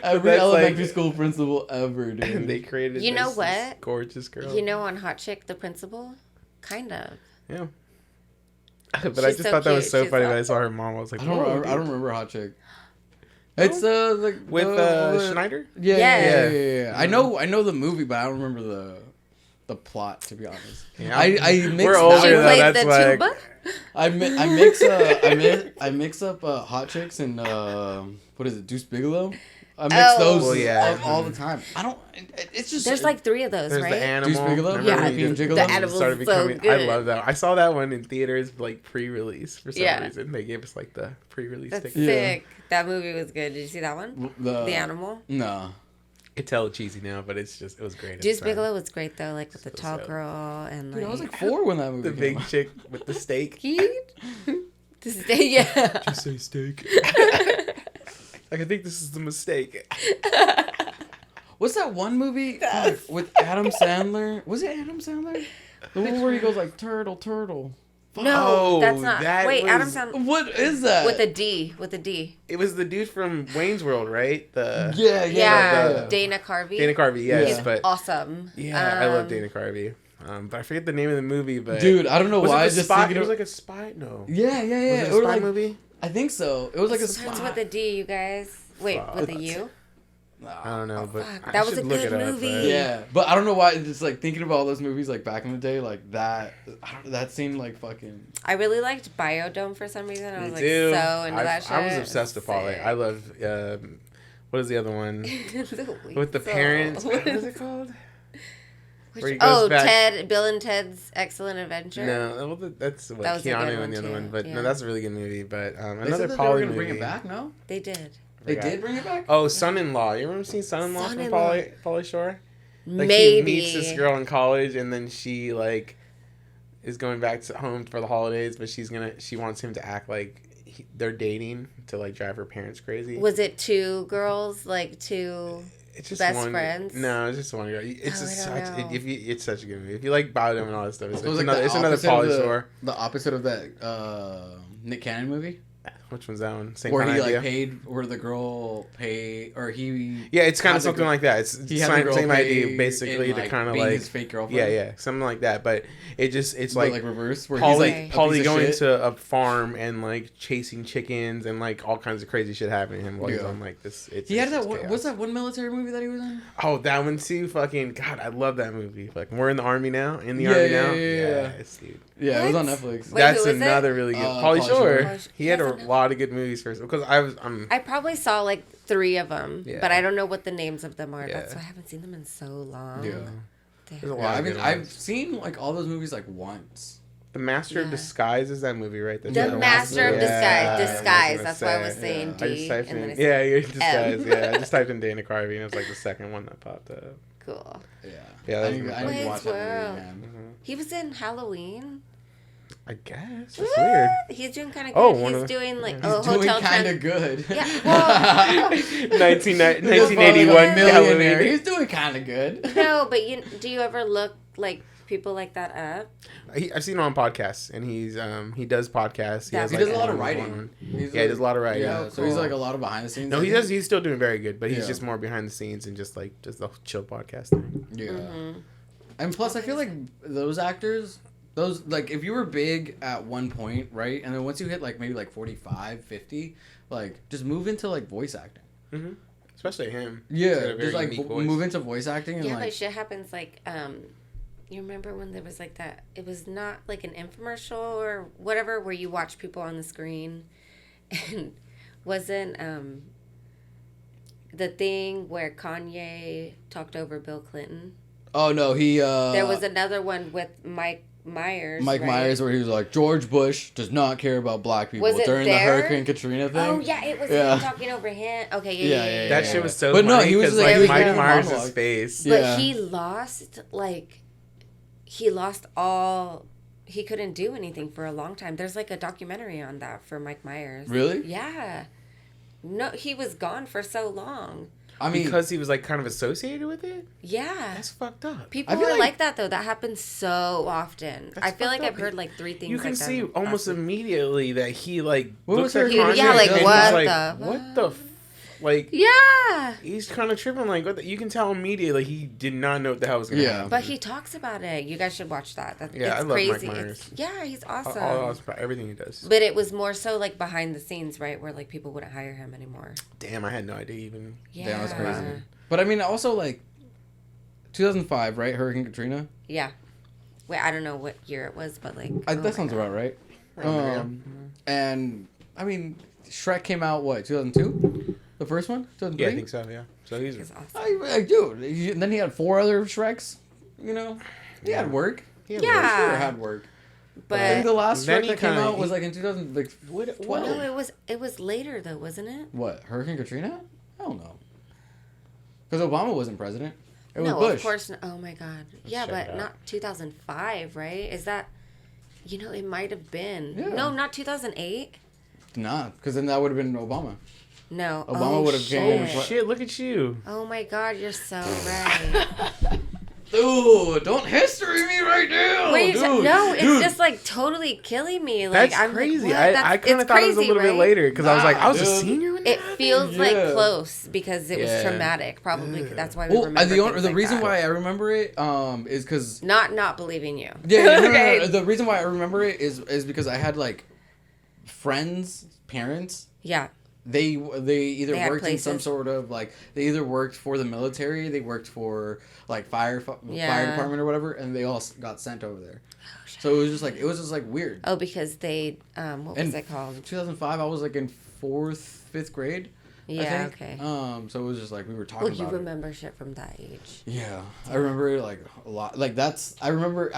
Speaker 2: every
Speaker 3: that's
Speaker 2: elementary
Speaker 3: like-
Speaker 2: school principal ever,
Speaker 3: And
Speaker 2: dude.
Speaker 3: they created.
Speaker 1: You know
Speaker 3: this
Speaker 1: what?
Speaker 3: gorgeous girl.
Speaker 1: You know, on Hot Chick, the principal, kind of.
Speaker 3: Yeah. But I
Speaker 1: She's
Speaker 3: just
Speaker 1: so
Speaker 3: thought that was
Speaker 1: cute.
Speaker 3: so
Speaker 1: She's
Speaker 3: funny
Speaker 1: so-
Speaker 3: that I saw her mom. I was like,
Speaker 2: I don't
Speaker 3: "Whoa,
Speaker 2: remember. I
Speaker 3: dude."
Speaker 2: don't remember Hot Chick. It's with
Speaker 3: With Schneider.
Speaker 2: Yeah,
Speaker 1: Yes.
Speaker 2: yeah. I know the movie, but I don't remember the plot, to be honest.
Speaker 3: Yeah.
Speaker 2: I mix
Speaker 3: We're
Speaker 2: that-
Speaker 3: older
Speaker 1: She
Speaker 3: though,
Speaker 1: played
Speaker 3: that's
Speaker 1: the
Speaker 3: like-
Speaker 1: tuba.
Speaker 2: I mix up Hot Chicks and what is it, Deuce Bigelow? I mix
Speaker 1: Oh.
Speaker 2: those
Speaker 3: Well, yeah.
Speaker 2: all the time. I don't. It's just
Speaker 1: There's like 3 of those,
Speaker 3: There's
Speaker 1: right?
Speaker 3: the animal.
Speaker 2: Deuce Bigelow?
Speaker 3: Remember
Speaker 1: Yeah.
Speaker 3: when he
Speaker 2: Happy and
Speaker 3: just-
Speaker 2: Gigolo?
Speaker 1: The animal's
Speaker 3: started
Speaker 1: so
Speaker 3: becoming.
Speaker 1: good.
Speaker 3: I love that. I saw that one in theaters, like pre-release for some
Speaker 1: Yeah.
Speaker 3: reason. They gave us like the pre-release
Speaker 1: That's
Speaker 3: ticket.
Speaker 2: Yeah.
Speaker 1: sick. That movie was good. Did you see that one?
Speaker 2: the
Speaker 1: Animal.
Speaker 2: No.
Speaker 3: It's hella cheesy now, but it was great. at
Speaker 1: Deuce
Speaker 3: the time.
Speaker 1: Bigelow was great though, like with the
Speaker 3: So
Speaker 1: tall
Speaker 3: sad.
Speaker 1: girl and like.
Speaker 2: Dude, I was like 4 when that movie
Speaker 3: The
Speaker 2: came
Speaker 3: big
Speaker 2: out.
Speaker 3: chick with the steak.
Speaker 1: To stay, yeah.
Speaker 3: Just say steak. Like I think this is the mistake.
Speaker 2: What's that one movie with Adam Sandler? Was it Adam Sandler? The one where he goes like turtle, turtle.
Speaker 1: No,
Speaker 3: Oh,
Speaker 1: that's not.
Speaker 3: that
Speaker 1: Wait,
Speaker 3: was-
Speaker 1: Adam Sandler
Speaker 2: What is that?
Speaker 1: with a D. With a D.
Speaker 3: It was the dude from Wayne's World, right?
Speaker 1: Yeah,
Speaker 3: the-
Speaker 1: Dana Carvey.
Speaker 3: Dana Carvey, yes,
Speaker 2: Yeah.
Speaker 3: but
Speaker 1: Awesome.
Speaker 3: yeah, I love Dana Carvey. But I forget the name of the movie. But
Speaker 2: Dude, I don't know
Speaker 3: was
Speaker 2: why.
Speaker 3: it
Speaker 2: I
Speaker 3: the
Speaker 2: just
Speaker 3: spy?
Speaker 2: thinking
Speaker 3: It was
Speaker 2: of-
Speaker 3: like a spy. No.
Speaker 2: Yeah.
Speaker 3: Was it a
Speaker 2: Or
Speaker 3: spy
Speaker 2: like,
Speaker 3: movie?
Speaker 2: I think so. It was like a
Speaker 1: Starts
Speaker 2: spy.
Speaker 1: with a D, you guys. Wait, with a U?
Speaker 3: I don't know, but
Speaker 1: fuck.
Speaker 3: I
Speaker 1: That was
Speaker 3: should
Speaker 1: a
Speaker 3: look
Speaker 1: good
Speaker 3: it up,
Speaker 1: movie.
Speaker 3: but-
Speaker 2: Yeah, but I don't know why. Just like thinking about all those movies like back in the day, like that. That seemed like fucking.
Speaker 1: I really liked Biodome for some reason. I was
Speaker 3: Me
Speaker 1: like
Speaker 3: too.
Speaker 1: so into that shit.
Speaker 3: I was obsessed with Polly.
Speaker 1: Sick.
Speaker 3: I love. What is the other one with the
Speaker 1: Weasel.
Speaker 3: parents?
Speaker 1: What
Speaker 3: What is
Speaker 1: is-
Speaker 3: it called?
Speaker 1: Which-
Speaker 3: Where he goes back-
Speaker 1: Bill and Ted's Excellent Adventure.
Speaker 3: No, well, that's what
Speaker 1: That was a good
Speaker 3: Keanu
Speaker 1: one,
Speaker 3: and the other
Speaker 1: too.
Speaker 3: one. But
Speaker 1: Yeah.
Speaker 3: no, that's a really good movie. But
Speaker 2: They
Speaker 3: another
Speaker 2: said that they were
Speaker 3: Polly
Speaker 2: gonna
Speaker 3: movie.
Speaker 2: bring it back. No,
Speaker 1: They did.
Speaker 2: they
Speaker 3: Forgot.
Speaker 2: did bring it back.
Speaker 3: Oh, Son-in-Law. You remember seeing Son-in-Law from
Speaker 1: Son-in-Law.
Speaker 3: Pauly Shore? Like
Speaker 1: Maybe.
Speaker 3: he meets this girl in college, and then she like is going back to home for the holidays, but she wants him to act like they're dating to like drive her parents crazy.
Speaker 1: Was it two girls, like two?
Speaker 3: It's just
Speaker 1: best
Speaker 3: one,
Speaker 1: friends?
Speaker 3: No, it's just one girl. It's
Speaker 1: Oh,
Speaker 3: just
Speaker 1: I don't
Speaker 3: such.
Speaker 1: know.
Speaker 3: It's such a good movie. If you like Biodome and all that stuff, it's,
Speaker 2: It was
Speaker 3: another.
Speaker 2: the
Speaker 3: It's another
Speaker 2: opposite of
Speaker 3: Pauly Shore.
Speaker 2: The opposite of that Nick Cannon movie
Speaker 3: Which one's that one? Same
Speaker 2: where
Speaker 3: kind
Speaker 2: he
Speaker 3: of idea?
Speaker 2: like paid, where the girl paid, or he.
Speaker 3: Yeah, it's kind
Speaker 2: had
Speaker 3: of
Speaker 2: the
Speaker 3: something
Speaker 2: girl-
Speaker 3: like that. It's
Speaker 2: He had the girl
Speaker 3: same
Speaker 2: pay
Speaker 3: idea, basically,
Speaker 2: in,
Speaker 3: to kind of
Speaker 2: being
Speaker 3: like
Speaker 2: his fake girlfriend.
Speaker 3: yeah, something like that. But it's
Speaker 2: But,
Speaker 3: like
Speaker 2: reverse, where he's
Speaker 3: Pauly
Speaker 2: like a piece
Speaker 3: Pauly
Speaker 2: of
Speaker 3: going
Speaker 2: shit.
Speaker 3: to a farm and like chasing chickens and like all kinds of crazy shit happening to him while he's
Speaker 2: Yeah.
Speaker 3: on like this.
Speaker 2: He had that.
Speaker 3: just chaos.
Speaker 2: What's that one military movie that he was in?
Speaker 3: Oh, that one too. Fucking God, I love that movie. Like we're in the army now. In the
Speaker 2: Yeah,
Speaker 3: army
Speaker 2: yeah,
Speaker 3: now.
Speaker 2: yeah.
Speaker 3: Yes, dude.
Speaker 2: Yeah, it was on
Speaker 1: What?
Speaker 2: Netflix.
Speaker 1: Wait,
Speaker 3: That's
Speaker 1: who is it?
Speaker 3: another really good.
Speaker 2: Pauly
Speaker 3: Pauly
Speaker 2: Shore.
Speaker 3: Shore. He had a
Speaker 1: Yes, I know.
Speaker 3: lot of good movies first because I'm.
Speaker 1: I probably saw like 3 of them,
Speaker 3: Yeah.
Speaker 1: but I don't know what the names of them are.
Speaker 3: Yeah.
Speaker 1: That's why I haven't seen them in so long.
Speaker 2: Yeah.
Speaker 1: Damn.
Speaker 3: There's a lot
Speaker 2: Yeah, I
Speaker 3: of
Speaker 2: mean,
Speaker 3: good
Speaker 2: I've
Speaker 3: ones.
Speaker 2: seen like all those movies like once.
Speaker 3: The Master of
Speaker 1: Yeah.
Speaker 3: Disguise is that movie, right?
Speaker 1: The
Speaker 2: Yeah,
Speaker 1: Master of
Speaker 2: Yeah.
Speaker 1: Disguise.
Speaker 2: Yeah,
Speaker 1: Disguise.
Speaker 3: I
Speaker 1: That's why I was
Speaker 3: say.
Speaker 1: saying
Speaker 2: Yeah.
Speaker 3: I
Speaker 1: D.
Speaker 3: just typed
Speaker 1: and then I
Speaker 3: in,
Speaker 1: said
Speaker 3: yeah, you're Disguise.
Speaker 1: M.
Speaker 3: Yeah, I just typed in Dana Carvey and it was like the second one that popped up.
Speaker 1: Cool.
Speaker 2: Yeah.
Speaker 3: Yeah,
Speaker 2: I
Speaker 3: that
Speaker 2: need
Speaker 3: was
Speaker 2: I need to
Speaker 1: Wayne's
Speaker 2: watch that
Speaker 1: World.
Speaker 2: movie again.
Speaker 1: He was in Halloween.
Speaker 3: I guess that's weird.
Speaker 1: He's doing kind of
Speaker 3: Oh,
Speaker 1: good.
Speaker 3: one
Speaker 1: He's
Speaker 3: of the-
Speaker 1: doing like
Speaker 3: He's
Speaker 1: oh,
Speaker 2: Doing
Speaker 1: Hotel
Speaker 2: kind of
Speaker 1: Trans-
Speaker 2: good.
Speaker 1: Yeah, well-
Speaker 3: 1981
Speaker 2: Like a millionaire.
Speaker 3: Halloween.
Speaker 2: He's doing kind of good.
Speaker 1: No, but do you ever look like people like that up?
Speaker 3: I've seen him on podcasts, and he does podcasts.
Speaker 1: That's
Speaker 2: He
Speaker 3: has,
Speaker 2: does a
Speaker 3: like,
Speaker 2: lot of
Speaker 3: one-on-one.
Speaker 2: writing.
Speaker 3: Yeah, he does a lot of writing.
Speaker 2: Yeah, so he's
Speaker 1: cool.
Speaker 2: like a lot of behind the scenes.
Speaker 3: No,
Speaker 2: I
Speaker 3: he
Speaker 2: think.
Speaker 3: does. He's still doing very good, but he's
Speaker 2: Yeah.
Speaker 3: just more behind the scenes and just a chill podcast thing.
Speaker 2: Yeah.
Speaker 1: Mm-hmm.
Speaker 2: And plus, I feel like those actors, like, if you were big at one point, right? And then once you hit, like, maybe, like, 45, 50, like, just move into, like, voice acting.
Speaker 3: Mm-hmm. Especially him. He's got
Speaker 2: Yeah,
Speaker 3: a very
Speaker 2: just, like,
Speaker 3: unique voice.
Speaker 2: move into voice acting and,
Speaker 1: Yeah,
Speaker 2: like...
Speaker 1: but shit happens like you remember when there was like that? It was not like an infomercial or whatever where you watch people on the screen, and wasn't the thing where Kanye talked over Bill Clinton.
Speaker 2: Oh, no, he...
Speaker 1: There was another one with Mike Myers.
Speaker 2: Mike
Speaker 1: right?
Speaker 2: Myers, where he was like, George Bush does not care about black people
Speaker 1: Was it
Speaker 2: during the
Speaker 1: there?
Speaker 2: Hurricane Katrina thing.
Speaker 1: Oh yeah, it was
Speaker 2: Yeah.
Speaker 1: him talking over him. Okay,
Speaker 2: Yeah.
Speaker 3: That shit was so
Speaker 2: But no,
Speaker 3: funny
Speaker 2: he was
Speaker 3: because,
Speaker 2: like-
Speaker 1: he was
Speaker 3: Mike
Speaker 1: doing a
Speaker 3: Myers'
Speaker 2: monologue.
Speaker 3: face.
Speaker 1: But
Speaker 2: Yeah.
Speaker 1: he lost all. He couldn't do anything for a long time. There's like a documentary on that for Mike Myers.
Speaker 2: Really?
Speaker 1: Yeah. No, he was gone for so long.
Speaker 2: I mean...
Speaker 3: Because he was like kind of associated with it.
Speaker 1: Yeah.
Speaker 3: That's fucked up.
Speaker 1: People
Speaker 2: I feel
Speaker 1: are
Speaker 2: like-
Speaker 1: like that though. That happens so often.
Speaker 3: That's
Speaker 1: I feel like
Speaker 3: fucked
Speaker 1: I've
Speaker 3: up.
Speaker 1: heard like 3 things.
Speaker 3: You can
Speaker 1: like that
Speaker 3: see
Speaker 1: in the
Speaker 3: almost
Speaker 1: last week.
Speaker 3: immediately that he like
Speaker 2: What
Speaker 3: looks
Speaker 2: was
Speaker 3: at
Speaker 2: her-
Speaker 3: Kanye
Speaker 1: Yeah, like,
Speaker 3: and
Speaker 1: what
Speaker 3: he's like,
Speaker 1: the
Speaker 3: what the like
Speaker 1: Yeah.
Speaker 3: he's kind of tripping like what the, you can tell immediately he did not know what the hell was going to
Speaker 2: Yeah.
Speaker 3: happen.
Speaker 1: But he talks about it. You guys should watch that.
Speaker 3: Yeah,
Speaker 1: it's
Speaker 3: I love
Speaker 1: crazy.
Speaker 3: Mike Myers.
Speaker 1: Yeah, he's awesome.
Speaker 3: all everything he does.
Speaker 1: But it was more so like behind the scenes, right? Where like people wouldn't hire him anymore.
Speaker 3: Damn, I had no idea even.
Speaker 1: Yeah.
Speaker 2: Damn, that's crazy. But I mean, also, like, 2005, right? Hurricane Katrina?
Speaker 1: Yeah. Wait, I don't know what year it was, but like.
Speaker 2: That sounds about right. And, I mean, Shrek came out, what, 2002? The first one? 2003?
Speaker 3: Yeah, I think so. Yeah. So he's
Speaker 1: It's awesome.
Speaker 2: I do. And then he had 4 other Shreks, you know? He had work.
Speaker 1: Yeah.
Speaker 2: Sure had work.
Speaker 1: But
Speaker 2: I think the last
Speaker 3: Then
Speaker 2: Shrek
Speaker 3: he
Speaker 2: that came
Speaker 3: kinda-
Speaker 2: out was, like, in 2012.
Speaker 1: no, it was later though, wasn't it?
Speaker 2: What, Hurricane Katrina? I don't know. Because Obama wasn't president. It was
Speaker 1: No,
Speaker 2: Bush.
Speaker 1: of course. Oh my God. Yeah,
Speaker 3: check
Speaker 1: but
Speaker 3: it out.
Speaker 1: not 2005, right? Is that? You know, it might have been.
Speaker 2: Yeah.
Speaker 1: No, not 2008.
Speaker 2: Nah, because then that would have been Obama.
Speaker 1: No.
Speaker 2: Obama would have
Speaker 1: shit.
Speaker 3: Oh shit! Look at you.
Speaker 1: Oh my God, you're so right.
Speaker 2: Ooh, don't history me right now.
Speaker 1: Wait,
Speaker 2: dude.
Speaker 1: no, it's
Speaker 2: Dude.
Speaker 1: just like totally killing me. Like
Speaker 3: That's
Speaker 1: I'm
Speaker 3: crazy.
Speaker 1: Like,
Speaker 3: I kind of thought it was a little bit later because I was like, I was a
Speaker 2: dude.
Speaker 3: senior when
Speaker 1: It
Speaker 3: that
Speaker 1: feels
Speaker 3: happened?
Speaker 1: like
Speaker 2: Yeah.
Speaker 1: close because it was
Speaker 2: Yeah.
Speaker 1: traumatic. Probably that's why we
Speaker 2: Well,
Speaker 1: remember things
Speaker 2: the
Speaker 1: like
Speaker 2: reason
Speaker 1: that.
Speaker 2: why I remember it is because
Speaker 1: Not believing you.
Speaker 2: yeah, no,
Speaker 1: Okay.
Speaker 2: no. The reason why I remember it is because I had like friends, parents.
Speaker 1: Yeah.
Speaker 2: They either
Speaker 1: They had
Speaker 2: worked in some
Speaker 1: places.
Speaker 2: sort of like they either worked for the military, they worked for like fire
Speaker 1: Yeah.
Speaker 2: department or whatever, and they all got sent over there. So it was just like weird.
Speaker 1: Oh, because they what was it called?
Speaker 2: 2005, I was like in 5th grade. I
Speaker 1: Yeah.
Speaker 2: think.
Speaker 1: Okay.
Speaker 2: So it was just like we were talking
Speaker 1: Well, you
Speaker 2: about it.
Speaker 1: remember shit from that age.
Speaker 2: Yeah, I remember it like a lot. Like I remember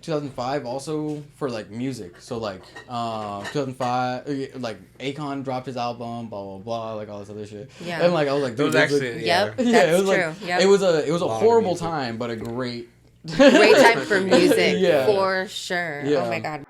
Speaker 2: 2005 also for like music. So like 2005 like Akon dropped his album, blah blah blah, like all this other shit.
Speaker 1: Yeah.
Speaker 2: And like I was like,
Speaker 3: It
Speaker 2: dude,
Speaker 3: was
Speaker 2: it was
Speaker 3: actually yeah.
Speaker 1: Yep.
Speaker 2: yeah,
Speaker 1: That's
Speaker 2: it was
Speaker 1: true.
Speaker 2: like
Speaker 1: Yep.
Speaker 2: it was a
Speaker 3: lot of
Speaker 2: horrible
Speaker 3: music.
Speaker 2: time, but a great
Speaker 1: Great time for music.
Speaker 2: Yeah.
Speaker 1: For sure.
Speaker 2: Yeah.
Speaker 1: Oh my god.